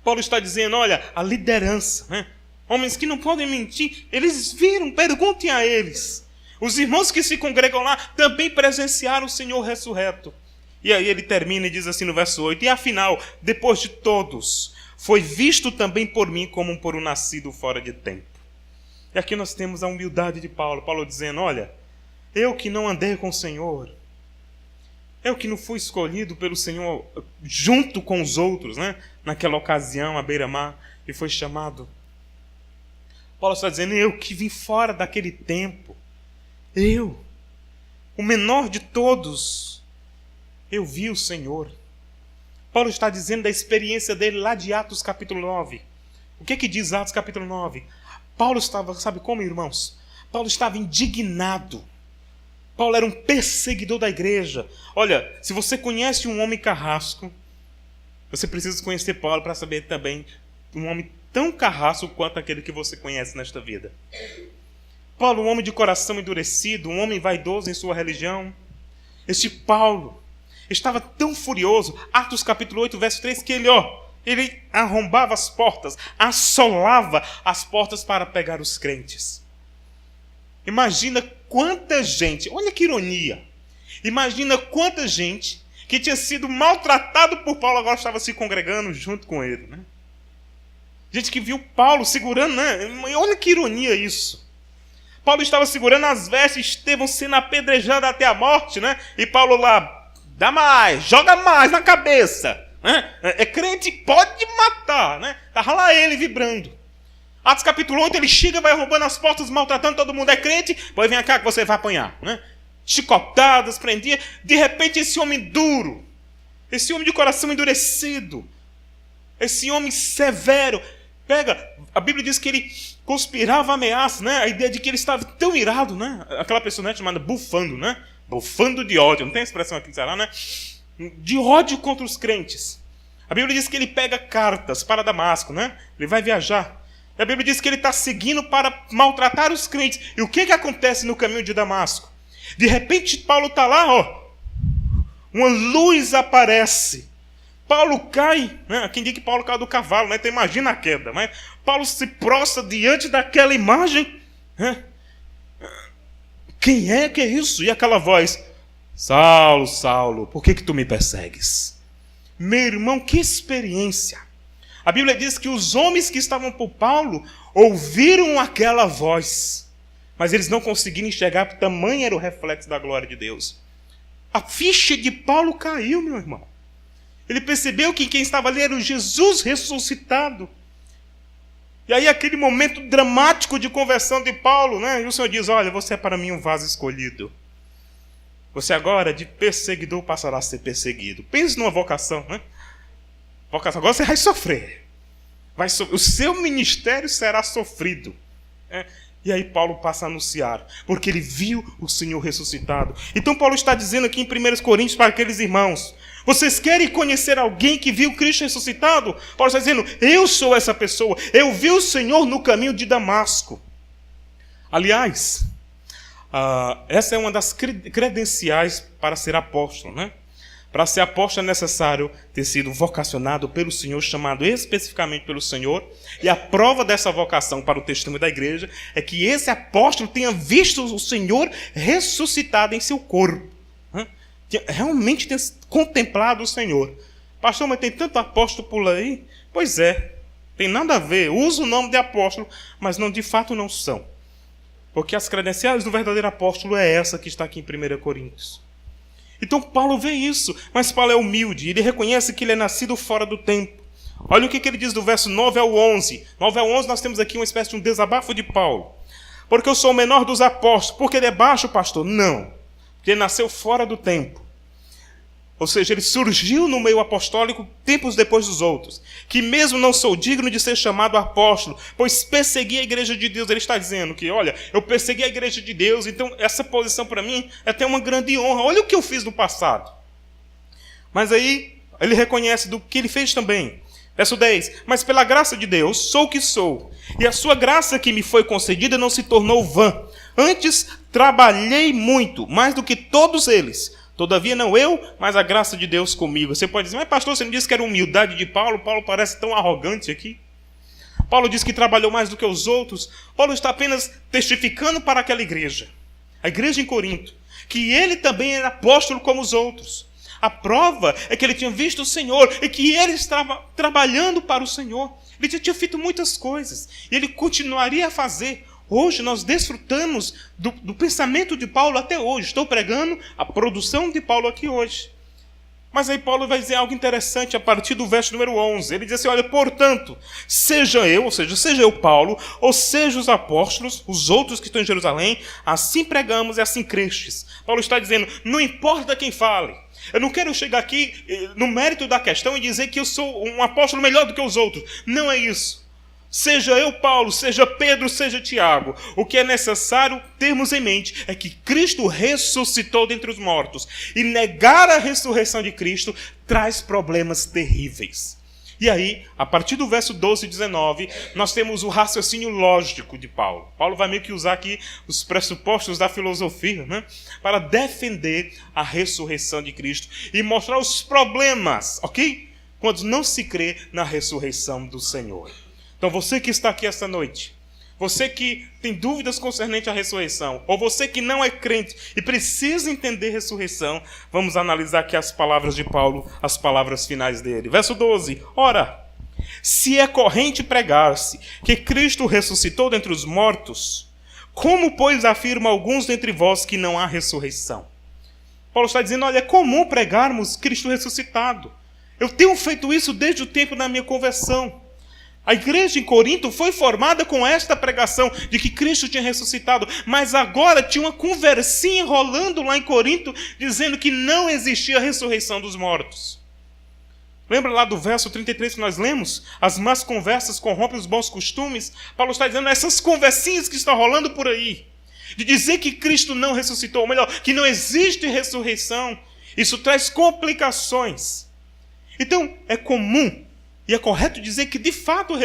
Paulo está dizendo, olha, a liderança, né? Homens que não podem mentir, eles viram, perguntem a eles. Os irmãos que se congregam lá também presenciaram o Senhor ressurreto. E aí ele termina e diz assim no verso 8, e afinal, depois de todos, foi visto também por mim como por um nascido fora de tempo. E aqui nós temos a humildade de Paulo. Paulo dizendo, olha, eu que não andei com o Senhor, eu que não fui escolhido pelo Senhor junto com os outros, né? Naquela ocasião, à beira-mar, e foi chamado. Paulo está dizendo, eu que vim fora daquele tempo, eu, o menor de todos, eu vi o Senhor. Paulo está dizendo da experiência dele lá de Atos capítulo 9. O que diz Atos capítulo 9? Paulo estava, sabe como, irmãos? Paulo estava indignado. Paulo era um perseguidor da igreja. Olha, se você conhece um homem carrasco, você precisa conhecer Paulo para saber também um homem tão carrasco quanto aquele que você conhece nesta vida. Paulo, um homem de coração endurecido, um homem vaidoso em sua religião. Este Paulo estava tão furioso, Atos capítulo 8, verso 3, que ele arrombava as portas, assolava as portas para pegar os crentes. Imagina quanta gente, olha que ironia, imagina quanta gente que tinha sido maltratado por Paulo agora estava se congregando junto com ele, né? Gente que viu Paulo segurando, né? Olha que ironia isso. Paulo estava segurando as vestes, Estevão sendo apedrejado até a morte, né? E Paulo lá, dá mais, joga mais na cabeça, né? É crente, pode matar, né? Estava lá ele vibrando. Atos capítulo 8, ele chega, vai roubando as portas, maltratando todo mundo, é crente, pois vem cá que você vai apanhar, né? Chicotadas, prendia. De repente esse homem duro, esse homem de coração endurecido, esse homem severo, a Bíblia diz que ele conspirava ameaças, né? A ideia de que ele estava tão irado, né? Aquela pessoa chamada bufando, né? Bufando de ódio, não tem expressão aqui, será, né? De ódio contra os crentes. A Bíblia diz que ele pega cartas para Damasco, né? Ele vai viajar. A Bíblia diz que ele está seguindo para maltratar os crentes. E o que acontece no caminho de Damasco? De repente Paulo está lá, uma luz aparece. Paulo cai, né? Quem diz que Paulo caiu do cavalo, né? Então imagina a queda, mas Paulo se prostra diante daquela imagem, né? Quem é que é isso? E aquela voz, Saulo, Saulo, por que tu me persegues? Meu irmão, que experiência! A Bíblia diz que os homens que estavam por Paulo ouviram aquela voz, mas eles não conseguiram enxergar, porque tamanho era o reflexo da glória de Deus. A ficha de Paulo caiu, meu irmão. Ele percebeu que quem estava ali era o Jesus ressuscitado. E aí aquele momento dramático de conversão de Paulo, né? E o Senhor diz, olha, você é para mim um vaso escolhido. Você agora de perseguidor passará a ser perseguido. Pense numa vocação, né? Vocação, agora você vai sofrer. O seu ministério será sofrido. E aí Paulo passa a anunciar, porque ele viu o Senhor ressuscitado. Então Paulo está dizendo aqui em 1 Coríntios para aqueles irmãos, vocês querem conhecer alguém que viu Cristo ressuscitado? Paulo está dizendo, eu sou essa pessoa, eu vi o Senhor no caminho de Damasco. Aliás, essa é uma das credenciais para ser apóstolo, né? Para ser apóstolo é necessário ter sido vocacionado pelo Senhor, chamado especificamente pelo Senhor. E a prova dessa vocação para o testemunho da igreja é que esse apóstolo tenha visto o Senhor ressuscitado em seu corpo. Realmente tenha contemplado o Senhor. Pastor, mas tem tanto apóstolo por aí? Pois é, tem nada a ver. Usa o nome de apóstolo, mas não, de fato não são. Porque as credenciais do verdadeiro apóstolo é essa que está aqui em 1 Coríntios. Então Paulo vê isso, mas Paulo é humilde, ele reconhece que ele é nascido fora do tempo. Olha o que ele diz do verso 9 ao 11. 9 ao 11 nós temos aqui uma espécie de um desabafo de Paulo. Porque eu sou o menor dos apóstolos. Porque ele é baixo, pastor? Não. Porque ele nasceu fora do tempo. Ou seja, ele surgiu no meio apostólico tempos depois dos outros. Que mesmo não sou digno de ser chamado apóstolo, pois persegui a igreja de Deus. Ele está dizendo que, olha, eu persegui a igreja de Deus, então essa posição para mim é até uma grande honra. Olha o que eu fiz no passado. Mas aí ele reconhece do que ele fez também. Verso 10. Mas pela graça de Deus sou o que sou, e a sua graça que me foi concedida não se tornou vã. Antes trabalhei muito, mais do que todos eles. Todavia não eu, mas a graça de Deus comigo. Você pode dizer, mas pastor, você não disse que era humildade de Paulo? Paulo parece tão arrogante aqui. Paulo diz que trabalhou mais do que os outros. Paulo está apenas testificando para aquela igreja, a igreja em Corinto, que ele também era apóstolo como os outros. A prova é que ele tinha visto o Senhor e que ele estava trabalhando para o Senhor. Ele já tinha feito muitas coisas e ele continuaria a fazer. Hoje nós desfrutamos do pensamento de Paulo até hoje. Estou pregando a produção de Paulo aqui hoje. Mas aí Paulo vai dizer algo interessante a partir do verso número 11. Ele diz assim, olha, portanto, seja eu, ou seja, seja eu Paulo, ou seja os apóstolos, os outros que estão em Jerusalém, assim pregamos e assim crestes. Paulo está dizendo, não importa quem fale. Eu não quero chegar aqui no mérito da questão e dizer que eu sou um apóstolo melhor do que os outros. Não é isso. Seja eu, Paulo, seja Pedro, seja Tiago. O que é necessário termos em mente é que Cristo ressuscitou dentre os mortos. E negar a ressurreição de Cristo traz problemas terríveis. E aí, a partir do verso 12 e 19, nós temos o raciocínio lógico de Paulo. Paulo vai meio que usar aqui os pressupostos da filosofia, né, para defender a ressurreição de Cristo e mostrar os problemas, ok? Quando não se crê na ressurreição do Senhor. Então você que está aqui esta noite, você que tem dúvidas concernente à ressurreição, ou você que não é crente e precisa entender ressurreição, vamos analisar aqui as palavras de Paulo, as palavras finais dele. Verso 12. Ora, se é corrente pregar-se que Cristo ressuscitou dentre os mortos, como, pois, afirma alguns dentre vós que não há ressurreição? Paulo está dizendo, olha, é comum pregarmos Cristo ressuscitado. Eu tenho feito isso desde o tempo da minha conversão. A igreja em Corinto foi formada com esta pregação de que Cristo tinha ressuscitado, mas agora tinha uma conversinha rolando lá em Corinto, dizendo que não existia a ressurreição dos mortos. Lembra lá do verso 33 que nós lemos? As más conversas corrompem os bons costumes. Paulo está dizendo essas conversinhas que estão rolando por aí, de dizer que Cristo não ressuscitou, ou melhor, que não existe ressurreição. Isso traz complicações. Então, é comum e é correto dizer que de fato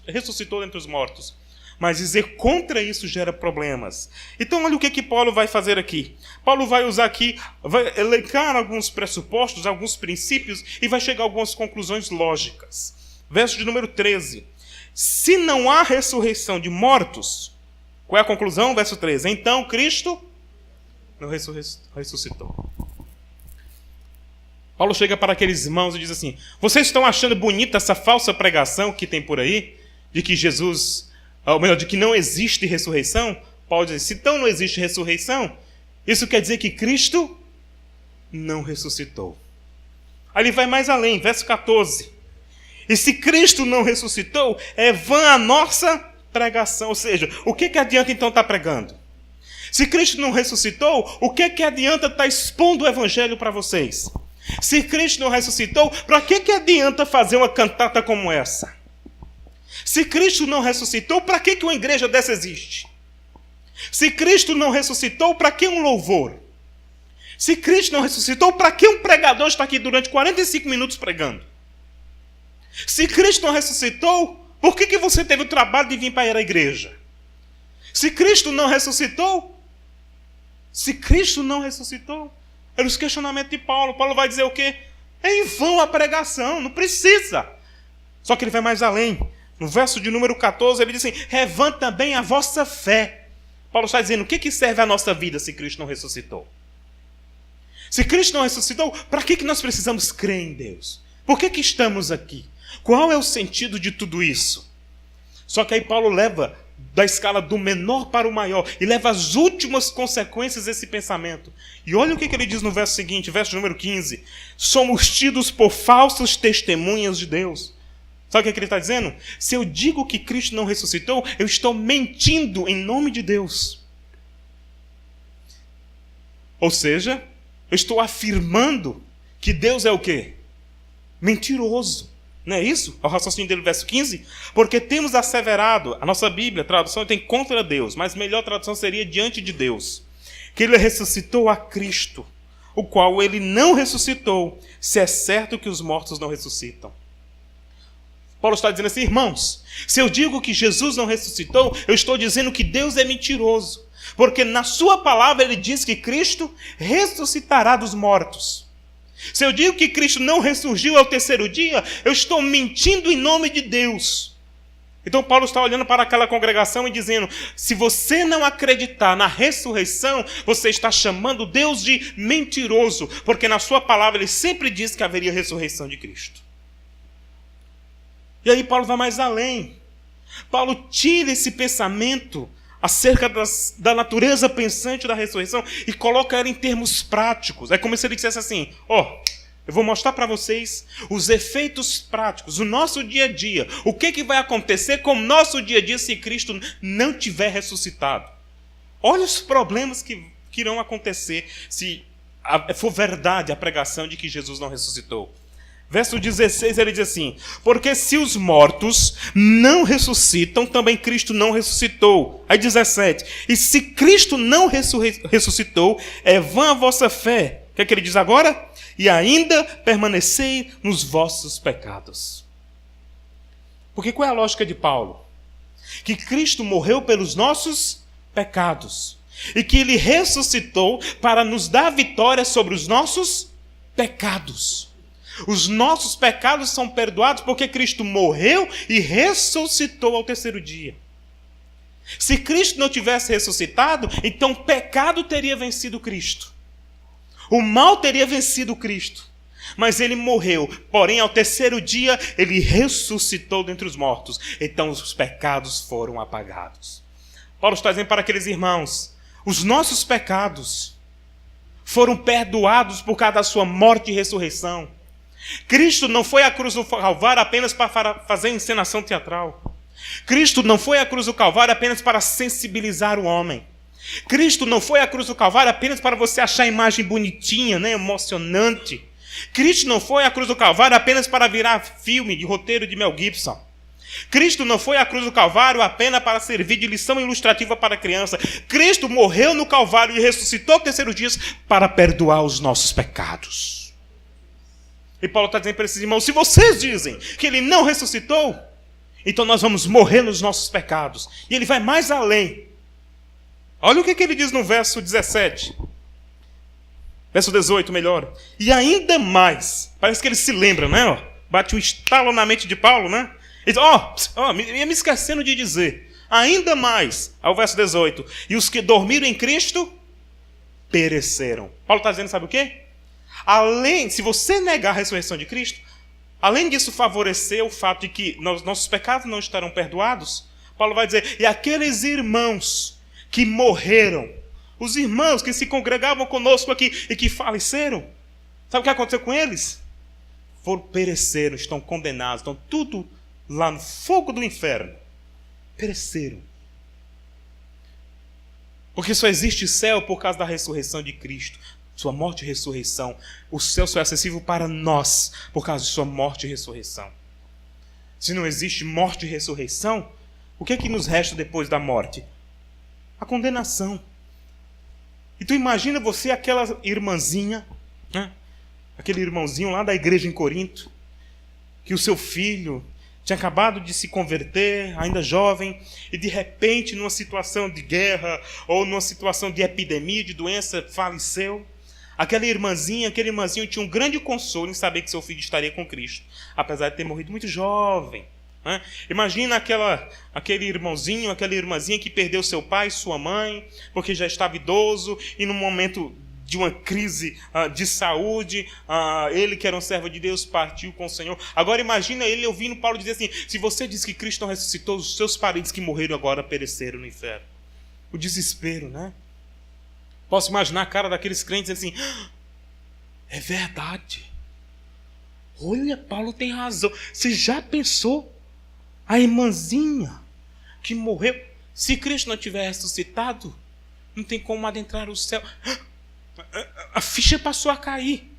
ressuscitou dentre os mortos. Mas dizer contra isso gera problemas. Então olha o que Paulo vai fazer aqui. Paulo vai usar aqui, vai elencar alguns pressupostos, alguns princípios e vai chegar a algumas conclusões lógicas. Verso de número 13. Se não há ressurreição de mortos, qual é a conclusão? Verso 13. Então Cristo não ressuscitou. Paulo chega para aqueles irmãos e diz assim, vocês estão achando bonita essa falsa pregação que tem por aí? De que Jesus, ou melhor, de que não existe ressurreição? Paulo diz, se então não existe ressurreição, isso quer dizer que Cristo não ressuscitou. Aí ele vai mais além, verso 14. E se Cristo não ressuscitou, é vã a nossa pregação. Ou seja, o que adianta então estar pregando? Se Cristo não ressuscitou, o que adianta estar expondo o evangelho para vocês? Se Cristo não ressuscitou, para que adianta fazer uma cantata como essa? Se Cristo não ressuscitou, para que uma igreja dessa existe? Se Cristo não ressuscitou, para que um louvor? Se Cristo não ressuscitou, para que um pregador está aqui durante 45 minutos pregando? Se Cristo não ressuscitou, por que você teve o trabalho de vir para a igreja? Se Cristo não ressuscitou, era os questionamentos de Paulo. Paulo vai dizer o quê? É em vão a pregação, não precisa. Só que ele vai mais além. No verso de número 14, ele diz assim, é vã também a vossa fé. Paulo está dizendo, o que serve a nossa vida se Cristo não ressuscitou? Se Cristo não ressuscitou, para que nós precisamos crer em Deus? Por que estamos aqui? Qual é o sentido de tudo isso? Só que aí Paulo leva da escala do menor para o maior e leva as últimas consequências desse pensamento. E olha o que ele diz no verso seguinte, verso número 15. Somos tidos por falsos testemunhas de Deus. Sabe o que ele está dizendo? Se eu digo que Cristo não ressuscitou, eu estou mentindo em nome de Deus. Ou seja, eu estou afirmando que Deus é o quê? Mentiroso. Não é isso? É o raciocínio dele, verso 15. Porque temos asseverado, a nossa Bíblia, a tradução tem contra Deus, mas a melhor tradução seria diante de Deus, que ele ressuscitou a Cristo, o qual ele não ressuscitou, se é certo que os mortos não ressuscitam. Paulo está dizendo assim, irmãos, se eu digo que Jesus não ressuscitou, eu estou dizendo que Deus é mentiroso. Porque na sua palavra ele diz que Cristo ressuscitará dos mortos. Se eu digo que Cristo não ressurgiu ao terceiro dia, eu estou mentindo em nome de Deus. Então Paulo está olhando para aquela congregação e dizendo: se você não acreditar na ressurreição, você está chamando Deus de mentiroso, porque na sua palavra ele sempre diz que haveria ressurreição de Cristo. E aí Paulo vai mais além. Paulo tira esse pensamento acerca da natureza pensante da ressurreição e coloca ela em termos práticos. É como se ele dissesse assim: eu vou mostrar para vocês os efeitos práticos, o nosso dia a dia. O que vai acontecer com o nosso dia a dia se Cristo não tiver ressuscitado? Olha os problemas que irão acontecer se for verdade a pregação de que Jesus não ressuscitou. Verso 16, ele diz assim: porque se os mortos não ressuscitam, também Cristo não ressuscitou. Aí 17, e se Cristo não ressuscitou, é vã a vossa fé. O que é que ele diz agora? E ainda permanecei nos vossos pecados. Porque qual é a lógica de Paulo? Que Cristo morreu pelos nossos pecados. E que ele ressuscitou para nos dar vitória sobre os nossos pecados. Os nossos pecados são perdoados porque Cristo morreu e ressuscitou ao terceiro dia. Se Cristo não tivesse ressuscitado, então o pecado teria vencido Cristo. O mal teria vencido Cristo. Mas ele morreu, porém ao terceiro dia ele ressuscitou dentre os mortos. Então os pecados foram apagados. Paulo está dizendo para aqueles irmãos: os nossos pecados foram perdoados por causa da sua morte e ressurreição. Cristo não foi à cruz do Calvário apenas para fazer encenação teatral. Cristo não foi à cruz do Calvário apenas para sensibilizar o homem. Cristo não foi à cruz do Calvário apenas para você achar a imagem bonitinha, emocionante. Cristo não foi à cruz do Calvário apenas para virar filme de roteiro de Mel Gibson. Cristo não foi à cruz do Calvário apenas para servir de lição ilustrativa para a criança. Cristo morreu no Calvário e ressuscitou ao terceiro dia para perdoar os nossos pecados. E Paulo está dizendo para esses irmãos: se vocês dizem que ele não ressuscitou, então nós vamos morrer nos nossos pecados. E ele vai mais além. Olha o que ele diz no verso 17. Verso 18, melhor. E ainda mais. Parece que ele se lembra, né? Bate um estalo na mente de Paulo, né? Ele diz: me esquecendo de dizer. Ainda mais. Ao verso 18. E os que dormiram em Cristo pereceram. Paulo está dizendo, sabe o quê? Se você negar a ressurreição de Cristo, além disso favorecer o fato de que nossos pecados não estarão perdoados, Paulo vai dizer: e aqueles irmãos que morreram, os irmãos que se congregavam conosco aqui e que faleceram, sabe o que aconteceu com eles? Pereceram, estão condenados, estão tudo lá no fogo do inferno. Pereceram. Porque só existe céu por causa da ressurreição de Cristo. Sua morte e ressurreição. O céu só é acessível para nós por causa de sua morte e ressurreição. Se não existe morte e ressurreição, o que é que nos resta depois da morte? A condenação. E tu imagina você, aquela irmãzinha, né? Aquele irmãozinho lá da igreja em Corinto, que o seu filho tinha acabado de se converter, ainda jovem, e de repente, numa situação de guerra ou numa situação de epidemia, de doença, faleceu. Aquele irmãzinho tinha um grande consolo em saber que seu filho estaria com Cristo, apesar de ter morrido muito jovem. Né? Imagina aquele irmãozinho, aquela irmãzinha que perdeu seu pai e sua mãe, porque já estava idoso, e num momento de uma crise de saúde, ele que era um servo de Deus partiu com o Senhor. Agora imagina ele ouvindo Paulo dizer assim: se você diz que Cristo não ressuscitou, os seus parentes que morreram agora pereceram no inferno. O desespero, né? Posso imaginar a cara daqueles crentes assim: é verdade. Olha, Paulo tem razão. Você já pensou? A irmãzinha que morreu, se Cristo não tiver ressuscitado, não tem como adentrar o céu. A ficha passou a cair.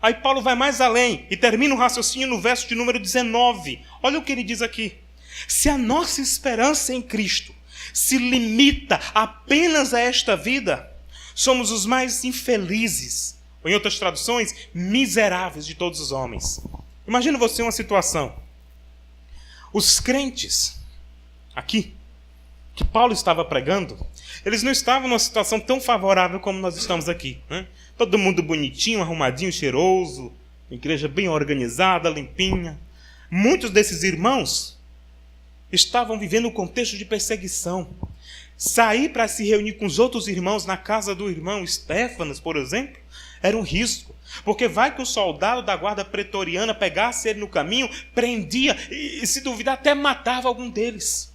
Aí Paulo vai mais além e termina o raciocínio no verso de número 19. Olha o que ele diz aqui: se a nossa esperança em Cristo se limita apenas a esta vida, somos os mais infelizes, ou em outras traduções, miseráveis de todos os homens. Imagina você uma situação: os crentes aqui, que Paulo estava pregando, Eles não estavam numa situação tão favorável como nós estamos aqui, né? Todo mundo bonitinho, arrumadinho, cheiroso, igreja bem organizada, limpinha. Muitos desses irmãos estavam vivendo um contexto de perseguição. Sair para se reunir com os outros irmãos na casa do irmão Estéfanas, por exemplo, era um risco. Porque vai que o soldado da guarda pretoriana pegasse ele no caminho, prendia e se duvidar, até matava algum deles.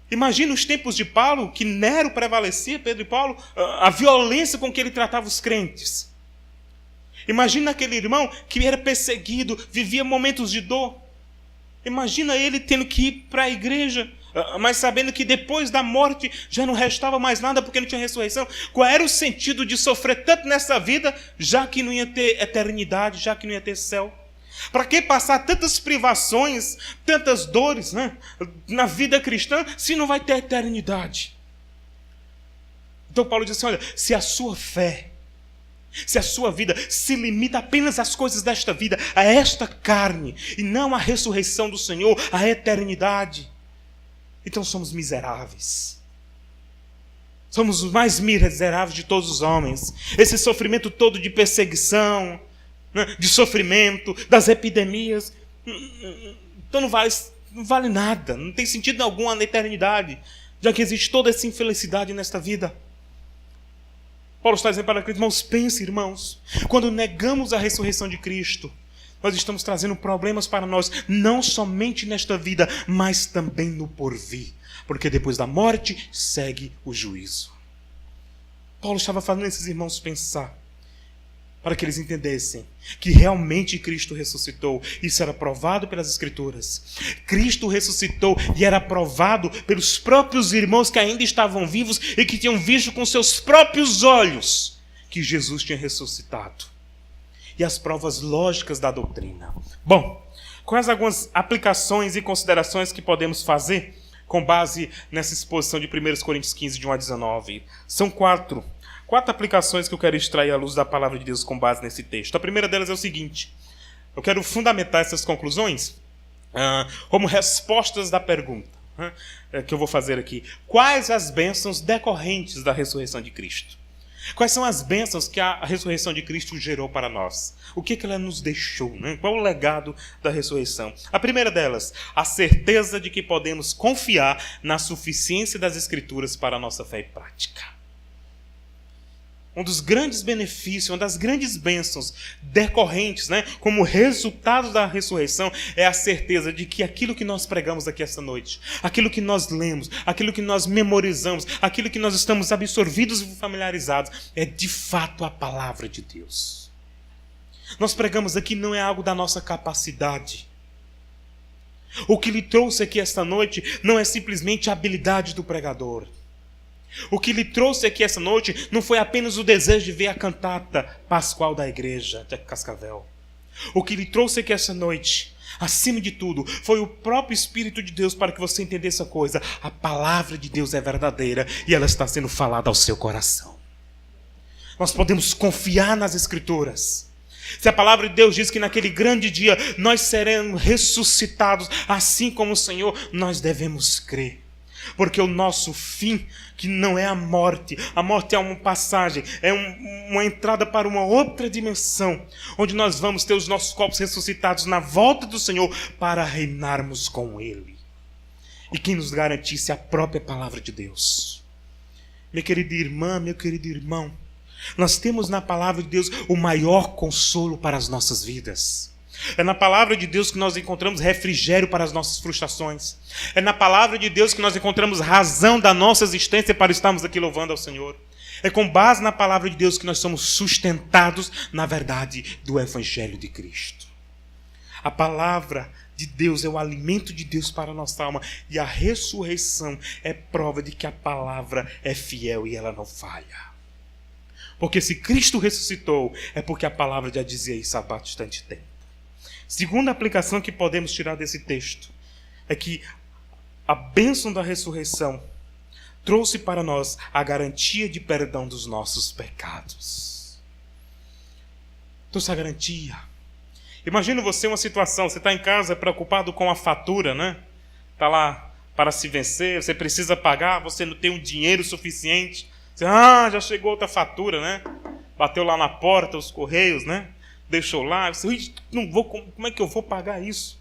Imagina os tempos de Paulo, que Nero prevalecia, Pedro e Paulo, a violência com que ele tratava os crentes. Imagina aquele irmão que era perseguido, vivia momentos de dor. Imagina ele tendo que ir para a igreja, mas sabendo que depois da morte já não restava mais nada porque não tinha ressurreição. Qual era o sentido de sofrer tanto nessa vida, já que não ia ter eternidade, já que não ia ter céu? Para que passar tantas privações, tantas dores, né, na vida cristã, se não vai ter eternidade? Então Paulo diz assim, olha, se a sua fé, se a sua vida se limita apenas às coisas desta vida, a esta carne, e não à ressurreição do Senhor, à eternidade, então somos miseráveis. Somos os mais miseráveis de todos os homens. Esse sofrimento todo de perseguição, de sofrimento, das epidemias, então não vale nada, não tem sentido algum na eternidade, já que existe toda essa infelicidade nesta vida. Paulo está dizendo para aqueles irmãos, pense, irmãos, quando negamos a ressurreição de Cristo, nós estamos trazendo problemas para nós, não somente nesta vida, mas também no porvir, porque depois da morte segue o juízo. Paulo estava fazendo esses irmãos pensar, para que eles entendessem que realmente Cristo ressuscitou. Isso era provado pelas Escrituras. Cristo ressuscitou e era provado pelos próprios irmãos que ainda estavam vivos e que tinham visto com seus próprios olhos que Jesus tinha ressuscitado. E as provas lógicas da doutrina. Bom, quais algumas aplicações e considerações que podemos fazer com base nessa exposição de 1 Coríntios 15, de 1 a 19? São quatro aplicações que eu quero extrair à luz da palavra de Deus com base nesse texto. A primeira delas é o seguinte: eu quero fundamentar essas conclusões como respostas da pergunta que eu vou fazer aqui. Quais as bênçãos decorrentes da ressurreição de Cristo? Quais são as bênçãos que a ressurreição de Cristo gerou para nós? O que ela nos deixou? Qual o legado da ressurreição? A primeira delas, a certeza de que podemos confiar na suficiência das Escrituras para a nossa fé prática. Um dos grandes benefícios, uma das grandes bênçãos decorrentes, como resultado da ressurreição, é a certeza de que aquilo que nós pregamos aqui esta noite, aquilo que nós lemos, aquilo que nós memorizamos, aquilo que nós estamos absorvidos e familiarizados, é de fato a palavra de Deus. Nós pregamos aqui não é algo da nossa capacidade. O que lhe trouxe aqui esta noite não é simplesmente a habilidade do pregador. O que lhe trouxe aqui essa noite não foi apenas o desejo de ver a cantata pascual da igreja de Cascavel. O que lhe trouxe aqui essa noite, acima de tudo, foi o próprio Espírito de Deus para que você entendesse a coisa. A palavra de Deus é verdadeira e ela está sendo falada ao seu coração. Nós podemos confiar nas Escrituras. Se a palavra de Deus diz que naquele grande dia nós seremos ressuscitados assim como o Senhor, nós devemos crer. Porque o nosso fim, que não é a morte é uma passagem, é uma entrada para uma outra dimensão, onde nós vamos ter os nossos corpos ressuscitados na volta do Senhor para reinarmos com Ele. E quem nos garantisse a própria palavra de Deus. Minha querida irmã, meu querido irmão, nós temos na palavra de Deus o maior consolo para as nossas vidas. É na palavra de Deus que nós encontramos refrigério para as nossas frustrações. É na palavra de Deus que nós encontramos razão da nossa existência para estarmos aqui louvando ao Senhor. É com base na palavra de Deus que nós somos sustentados na verdade do Evangelho de Cristo. A palavra de Deus é o alimento de Deus para a nossa alma. E a ressurreição é prova de que a palavra é fiel e ela não falha. Porque se Cristo ressuscitou, é porque a palavra já dizia isso há bastante tempo. Segunda aplicação que podemos tirar desse texto é que a bênção da ressurreição trouxe para nós a garantia de perdão dos nossos pecados. Trouxe a garantia. Imagina você uma situação, você está em casa preocupado com a fatura, Está lá para se vencer, você precisa pagar, você não tem um dinheiro suficiente. Você, já chegou outra fatura, né? Bateu lá na porta, os correios, né? Deixou lá. Você, não vou, como é que eu vou pagar isso?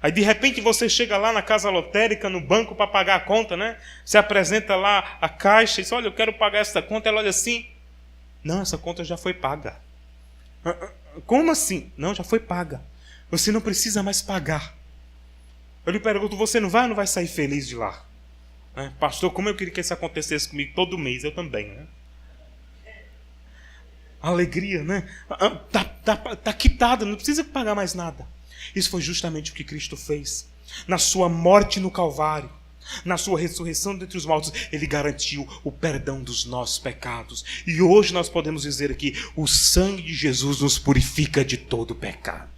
Aí, de repente, você chega lá na casa lotérica, no banco, para pagar a conta, né? Você apresenta lá a caixa e diz, olha, eu quero pagar essa conta. Ela olha assim, não, essa conta já foi paga. Como assim? Não, já foi paga. Você não precisa mais pagar. Eu lhe pergunto, você não vai sair feliz de lá? Pastor, como eu queria que isso acontecesse comigo todo mês, eu também, né? Alegria, né? Tá quitada, não precisa pagar mais nada. Isso foi justamente o que Cristo fez. Na sua morte no Calvário, na sua ressurreição dentre os mortos, Ele garantiu o perdão dos nossos pecados. E hoje nós podemos dizer aqui, o sangue de Jesus nos purifica de todo pecado.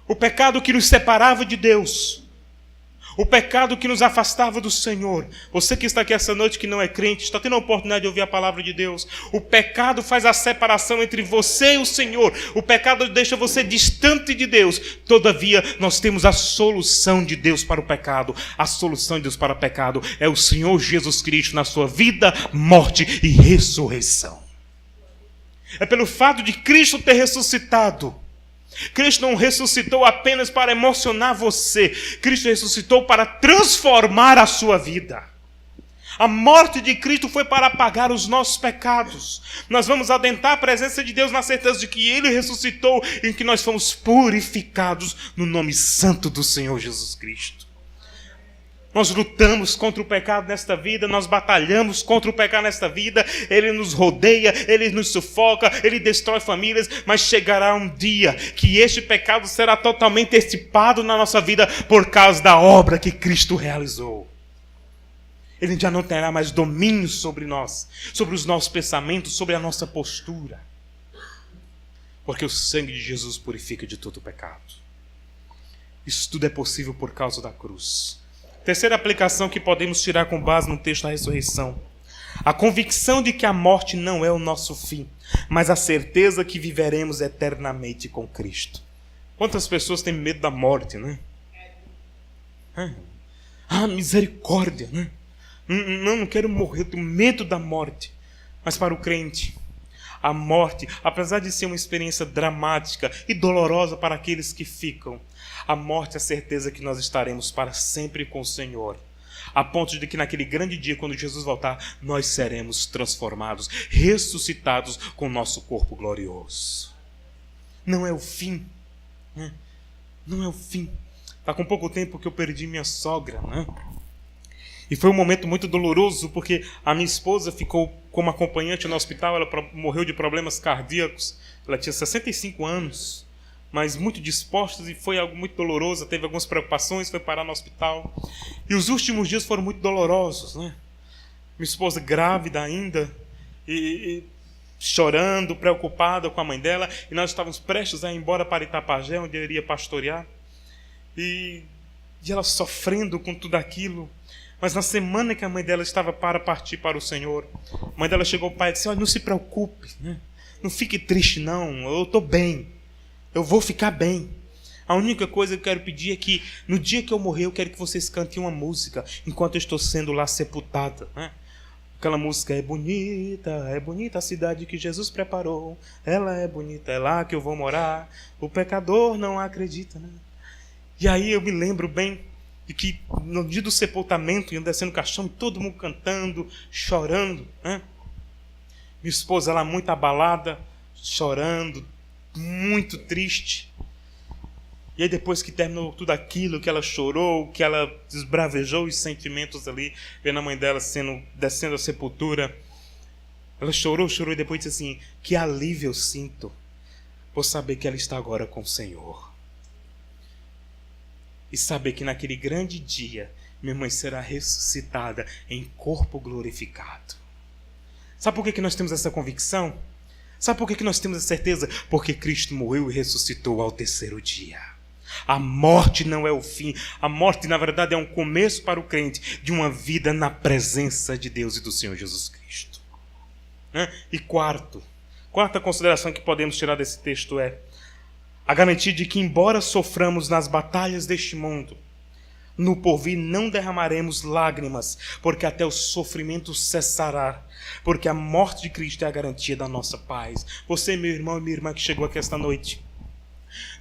O pecado que nos separava de Deus, o pecado que nos afastava do Senhor. Você que está aqui essa noite que não é crente, está tendo a oportunidade de ouvir a palavra de Deus. O pecado faz a separação entre você e o Senhor. O pecado deixa você distante de Deus. Todavia, nós temos a solução de Deus para o pecado. A solução de Deus para o pecado é o Senhor Jesus Cristo na sua vida, morte e ressurreição. É pelo fato de Cristo ter ressuscitado. Cristo não ressuscitou apenas para emocionar você. Cristo ressuscitou para transformar a sua vida. A morte de Cristo foi para apagar os nossos pecados. Nós vamos adentrar a presença de Deus na certeza de que Ele ressuscitou e que nós fomos purificados no nome santo do Senhor Jesus Cristo. Nós lutamos contra o pecado nesta vida, nós batalhamos contra o pecado nesta vida, ele nos rodeia, ele nos sufoca, ele destrói famílias, mas chegará um dia que este pecado será totalmente extirpado na nossa vida por causa da obra que Cristo realizou. Ele já não terá mais domínio sobre nós, sobre os nossos pensamentos, sobre a nossa postura. Porque o sangue de Jesus purifica de todo o pecado. Isso tudo é possível por causa da cruz. Terceira aplicação que podemos tirar com base no texto da ressurreição. A convicção de que a morte não é o nosso fim, mas a certeza que viveremos eternamente com Cristo. Quantas pessoas têm medo da morte, né? Misericórdia, né? Não quero morrer, eu tenho medo da morte. Mas para o crente, a morte, apesar de ser uma experiência dramática e dolorosa para aqueles que ficam, a morte é a certeza que nós estaremos para sempre com o Senhor. A ponto de que naquele grande dia, quando Jesus voltar, nós seremos transformados, ressuscitados com o nosso corpo glorioso. Não é o fim. Né? Não é o fim. Está com pouco tempo que eu perdi minha sogra, né? E foi um momento muito doloroso, porque a minha esposa ficou como acompanhante no hospital, ela morreu de problemas cardíacos, ela tinha 65 anos, mas muito disposta, e foi algo muito doloroso, teve algumas preocupações, foi parar no hospital. E os últimos dias foram muito dolorosos, né? Minha esposa grávida ainda, e chorando, preocupada com a mãe dela, e nós estávamos prestes a ir embora para Itapajé, onde eu iria pastorear, e ela sofrendo com tudo aquilo. Mas na semana que a mãe dela estava para partir para o Senhor, a mãe dela chegou ao pai e disse, olha, não se preocupe, né? Não fique triste não, eu estou bem, eu vou ficar bem. A única coisa que eu quero pedir é que no dia que eu morrer, eu quero que vocês cantem uma música, enquanto eu estou sendo lá sepultada, né? Aquela música, é bonita a cidade que Jesus preparou, ela é bonita, é lá que eu vou morar, o pecador não acredita, né? E aí eu me lembro bem de que no dia do sepultamento, iam descendo o caixão, todo mundo cantando, chorando, né? Minha esposa lá muito abalada, chorando, muito triste. E aí depois que terminou tudo aquilo, que ela chorou, que ela desbravejou os sentimentos ali, vendo a mãe dela descendo a sepultura, ela chorou e depois disse assim, que alívio eu sinto por saber que ela está agora com o Senhor. E saber que naquele grande dia, minha mãe será ressuscitada em corpo glorificado. Sabe por que nós temos essa convicção? Sabe por que nós temos essa certeza? Porque Cristo morreu e ressuscitou ao terceiro dia. A morte não é o fim. A morte, na verdade, é um começo para o crente de uma vida na presença de Deus e do Senhor Jesus Cristo. E quarta consideração que podemos tirar desse texto é a garantia de que, embora soframos nas batalhas deste mundo, No porvir não derramaremos lágrimas, porque até o sofrimento cessará. Porque a morte de Cristo é a garantia da nossa paz. Você, meu irmão e minha irmã que chegou aqui esta noite,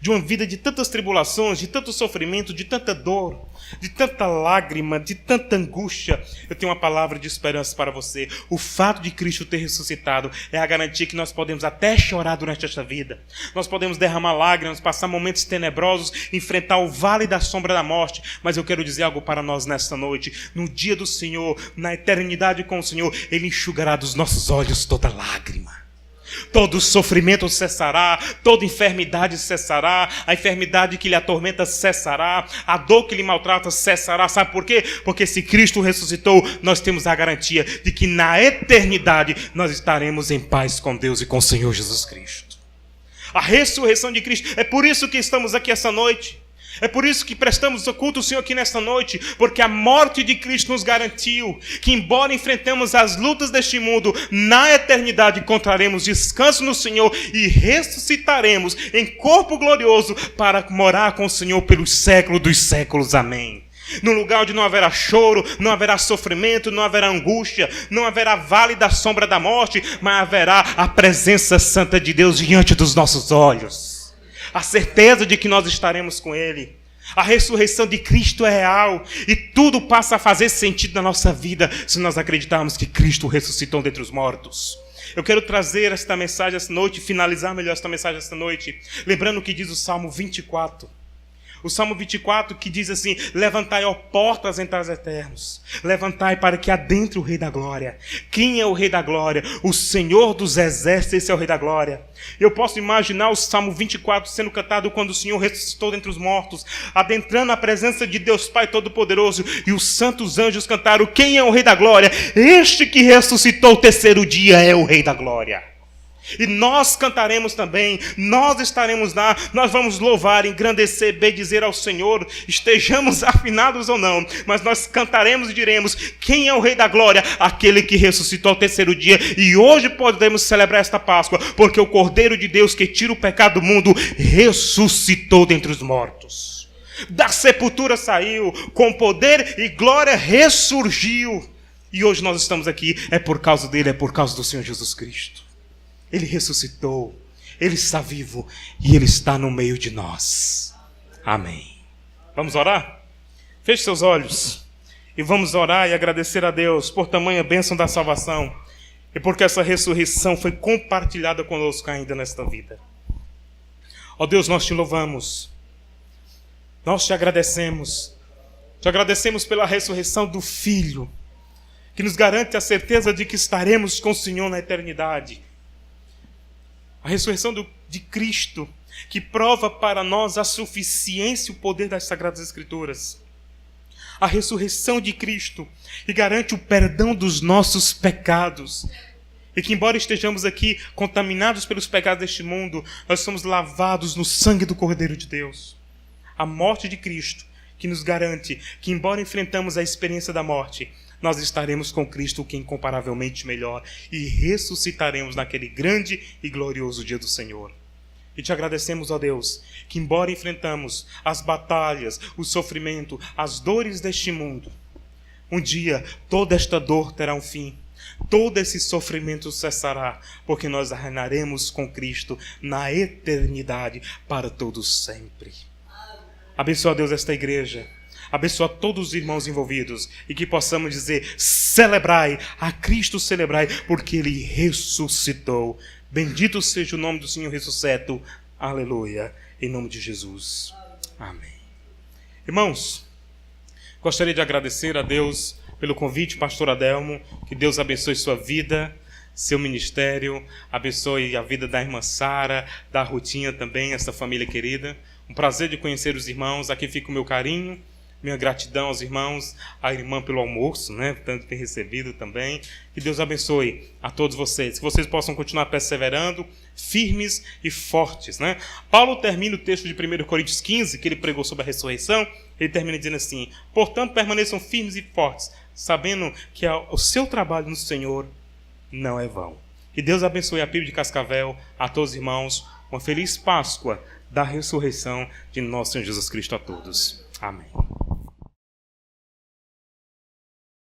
de uma vida de tantas tribulações, de tanto sofrimento, de tanta dor, de tanta lágrima, de tanta angústia, eu tenho uma palavra de esperança para você. O fato de Cristo ter ressuscitado é a garantia que nós podemos até chorar durante esta vida. Nós podemos derramar lágrimas, passar momentos tenebrosos, enfrentar o vale da sombra da morte. Mas eu quero dizer algo para nós nesta noite. No dia do Senhor, na eternidade com o Senhor, Ele enxugará dos nossos olhos toda lágrima. Todo sofrimento cessará, toda enfermidade cessará, a enfermidade que lhe atormenta cessará, a dor que lhe maltrata cessará. Sabe por quê? Porque se Cristo ressuscitou, nós temos a garantia de que na eternidade nós estaremos em paz com Deus e com o Senhor Jesus Cristo. A ressurreição de Cristo, é por isso que estamos aqui essa noite. É por isso que prestamos o culto ao Senhor aqui nesta noite, porque a morte de Cristo nos garantiu que, embora enfrentemos as lutas deste mundo, na eternidade encontraremos descanso no Senhor e ressuscitaremos em corpo glorioso para morar com o Senhor pelos séculos dos séculos. Amém. No lugar onde não haverá choro, não haverá sofrimento, não haverá angústia, não haverá vale da sombra da morte, mas haverá a presença santa de Deus diante dos nossos olhos. A certeza de que nós estaremos com Ele. A ressurreição de Cristo é real. E tudo passa a fazer sentido na nossa vida se nós acreditarmos que Cristo ressuscitou dentre os mortos. Eu quero trazer esta mensagem esta noite, finalizar melhor esta mensagem esta noite, lembrando o que diz o Salmo 24. O Salmo 24 que diz assim: levantai, ó portas, entrais eternos. Levantai para que adentre o Rei da Glória. Quem é o Rei da Glória? O Senhor dos Exércitos, esse é o Rei da Glória. Eu posso imaginar o Salmo 24 sendo cantado quando o Senhor ressuscitou dentre os mortos, adentrando a presença de Deus Pai Todo-Poderoso, e os santos anjos cantaram: quem é o Rei da Glória? Este que ressuscitou o terceiro dia é o Rei da Glória. E nós cantaremos também, nós estaremos lá, nós vamos louvar, engrandecer, bendizer ao Senhor, estejamos afinados ou não, mas nós cantaremos e diremos: quem é o Rei da Glória? Aquele que ressuscitou ao terceiro dia. E hoje podemos celebrar esta Páscoa, porque o Cordeiro de Deus que tira o pecado do mundo ressuscitou dentre os mortos. Da sepultura saiu, com poder e glória ressurgiu. E hoje nós estamos aqui, é por causa dele, é por causa do Senhor Jesus Cristo. Ele ressuscitou, Ele está vivo e Ele está no meio de nós. Amém. Vamos orar? Feche seus olhos e vamos orar e agradecer a Deus por tamanha bênção da salvação e porque essa ressurreição foi compartilhada conosco ainda nesta vida. Ó Deus, nós te louvamos, nós te agradecemos pela ressurreição do Filho, que nos garante a certeza de que estaremos com o Senhor na eternidade. A ressurreição de Cristo, que prova para nós a suficiência e o poder das Sagradas Escrituras. A ressurreição de Cristo, que garante o perdão dos nossos pecados. E que, embora estejamos aqui contaminados pelos pecados deste mundo, nós somos lavados no sangue do Cordeiro de Deus. A morte de Cristo, que nos garante que, embora enfrentamos a experiência da morte, nós estaremos com Cristo, que é incomparavelmente melhor, e ressuscitaremos naquele grande e glorioso dia do Senhor. E te agradecemos, ó Deus, que embora enfrentamos as batalhas, o sofrimento, as dores deste mundo, um dia toda esta dor terá um fim, todo esse sofrimento cessará, porque nós reinaremos com Cristo na eternidade para todos sempre. Abençoa, Deus, esta igreja. Abençoa todos os irmãos envolvidos e que possamos dizer: celebrai, a Cristo celebrai, porque Ele ressuscitou. Bendito seja o nome do Senhor ressuscito. Aleluia. Em nome de Jesus. Amém. Irmãos, gostaria de agradecer a Deus pelo convite, pastor Adelmo. Que Deus abençoe sua vida, seu ministério, abençoe a vida da irmã Sara, da Rutinha também, essa família querida. Um prazer de conhecer os irmãos. Aqui fica o meu carinho, minha gratidão aos irmãos, à irmã pelo almoço, tanto tem recebido também. Que Deus abençoe a todos vocês, que vocês possam continuar perseverando, firmes e fortes. Paulo termina o texto de 1 Coríntios 15, que ele pregou sobre a ressurreição, ele termina dizendo assim: portanto, permaneçam firmes e fortes, sabendo que o seu trabalho no Senhor não é vão. Que Deus abençoe a PIB de Cascavel, a todos os irmãos, uma feliz Páscoa da ressurreição de nosso Senhor Jesus Cristo a todos. Amém.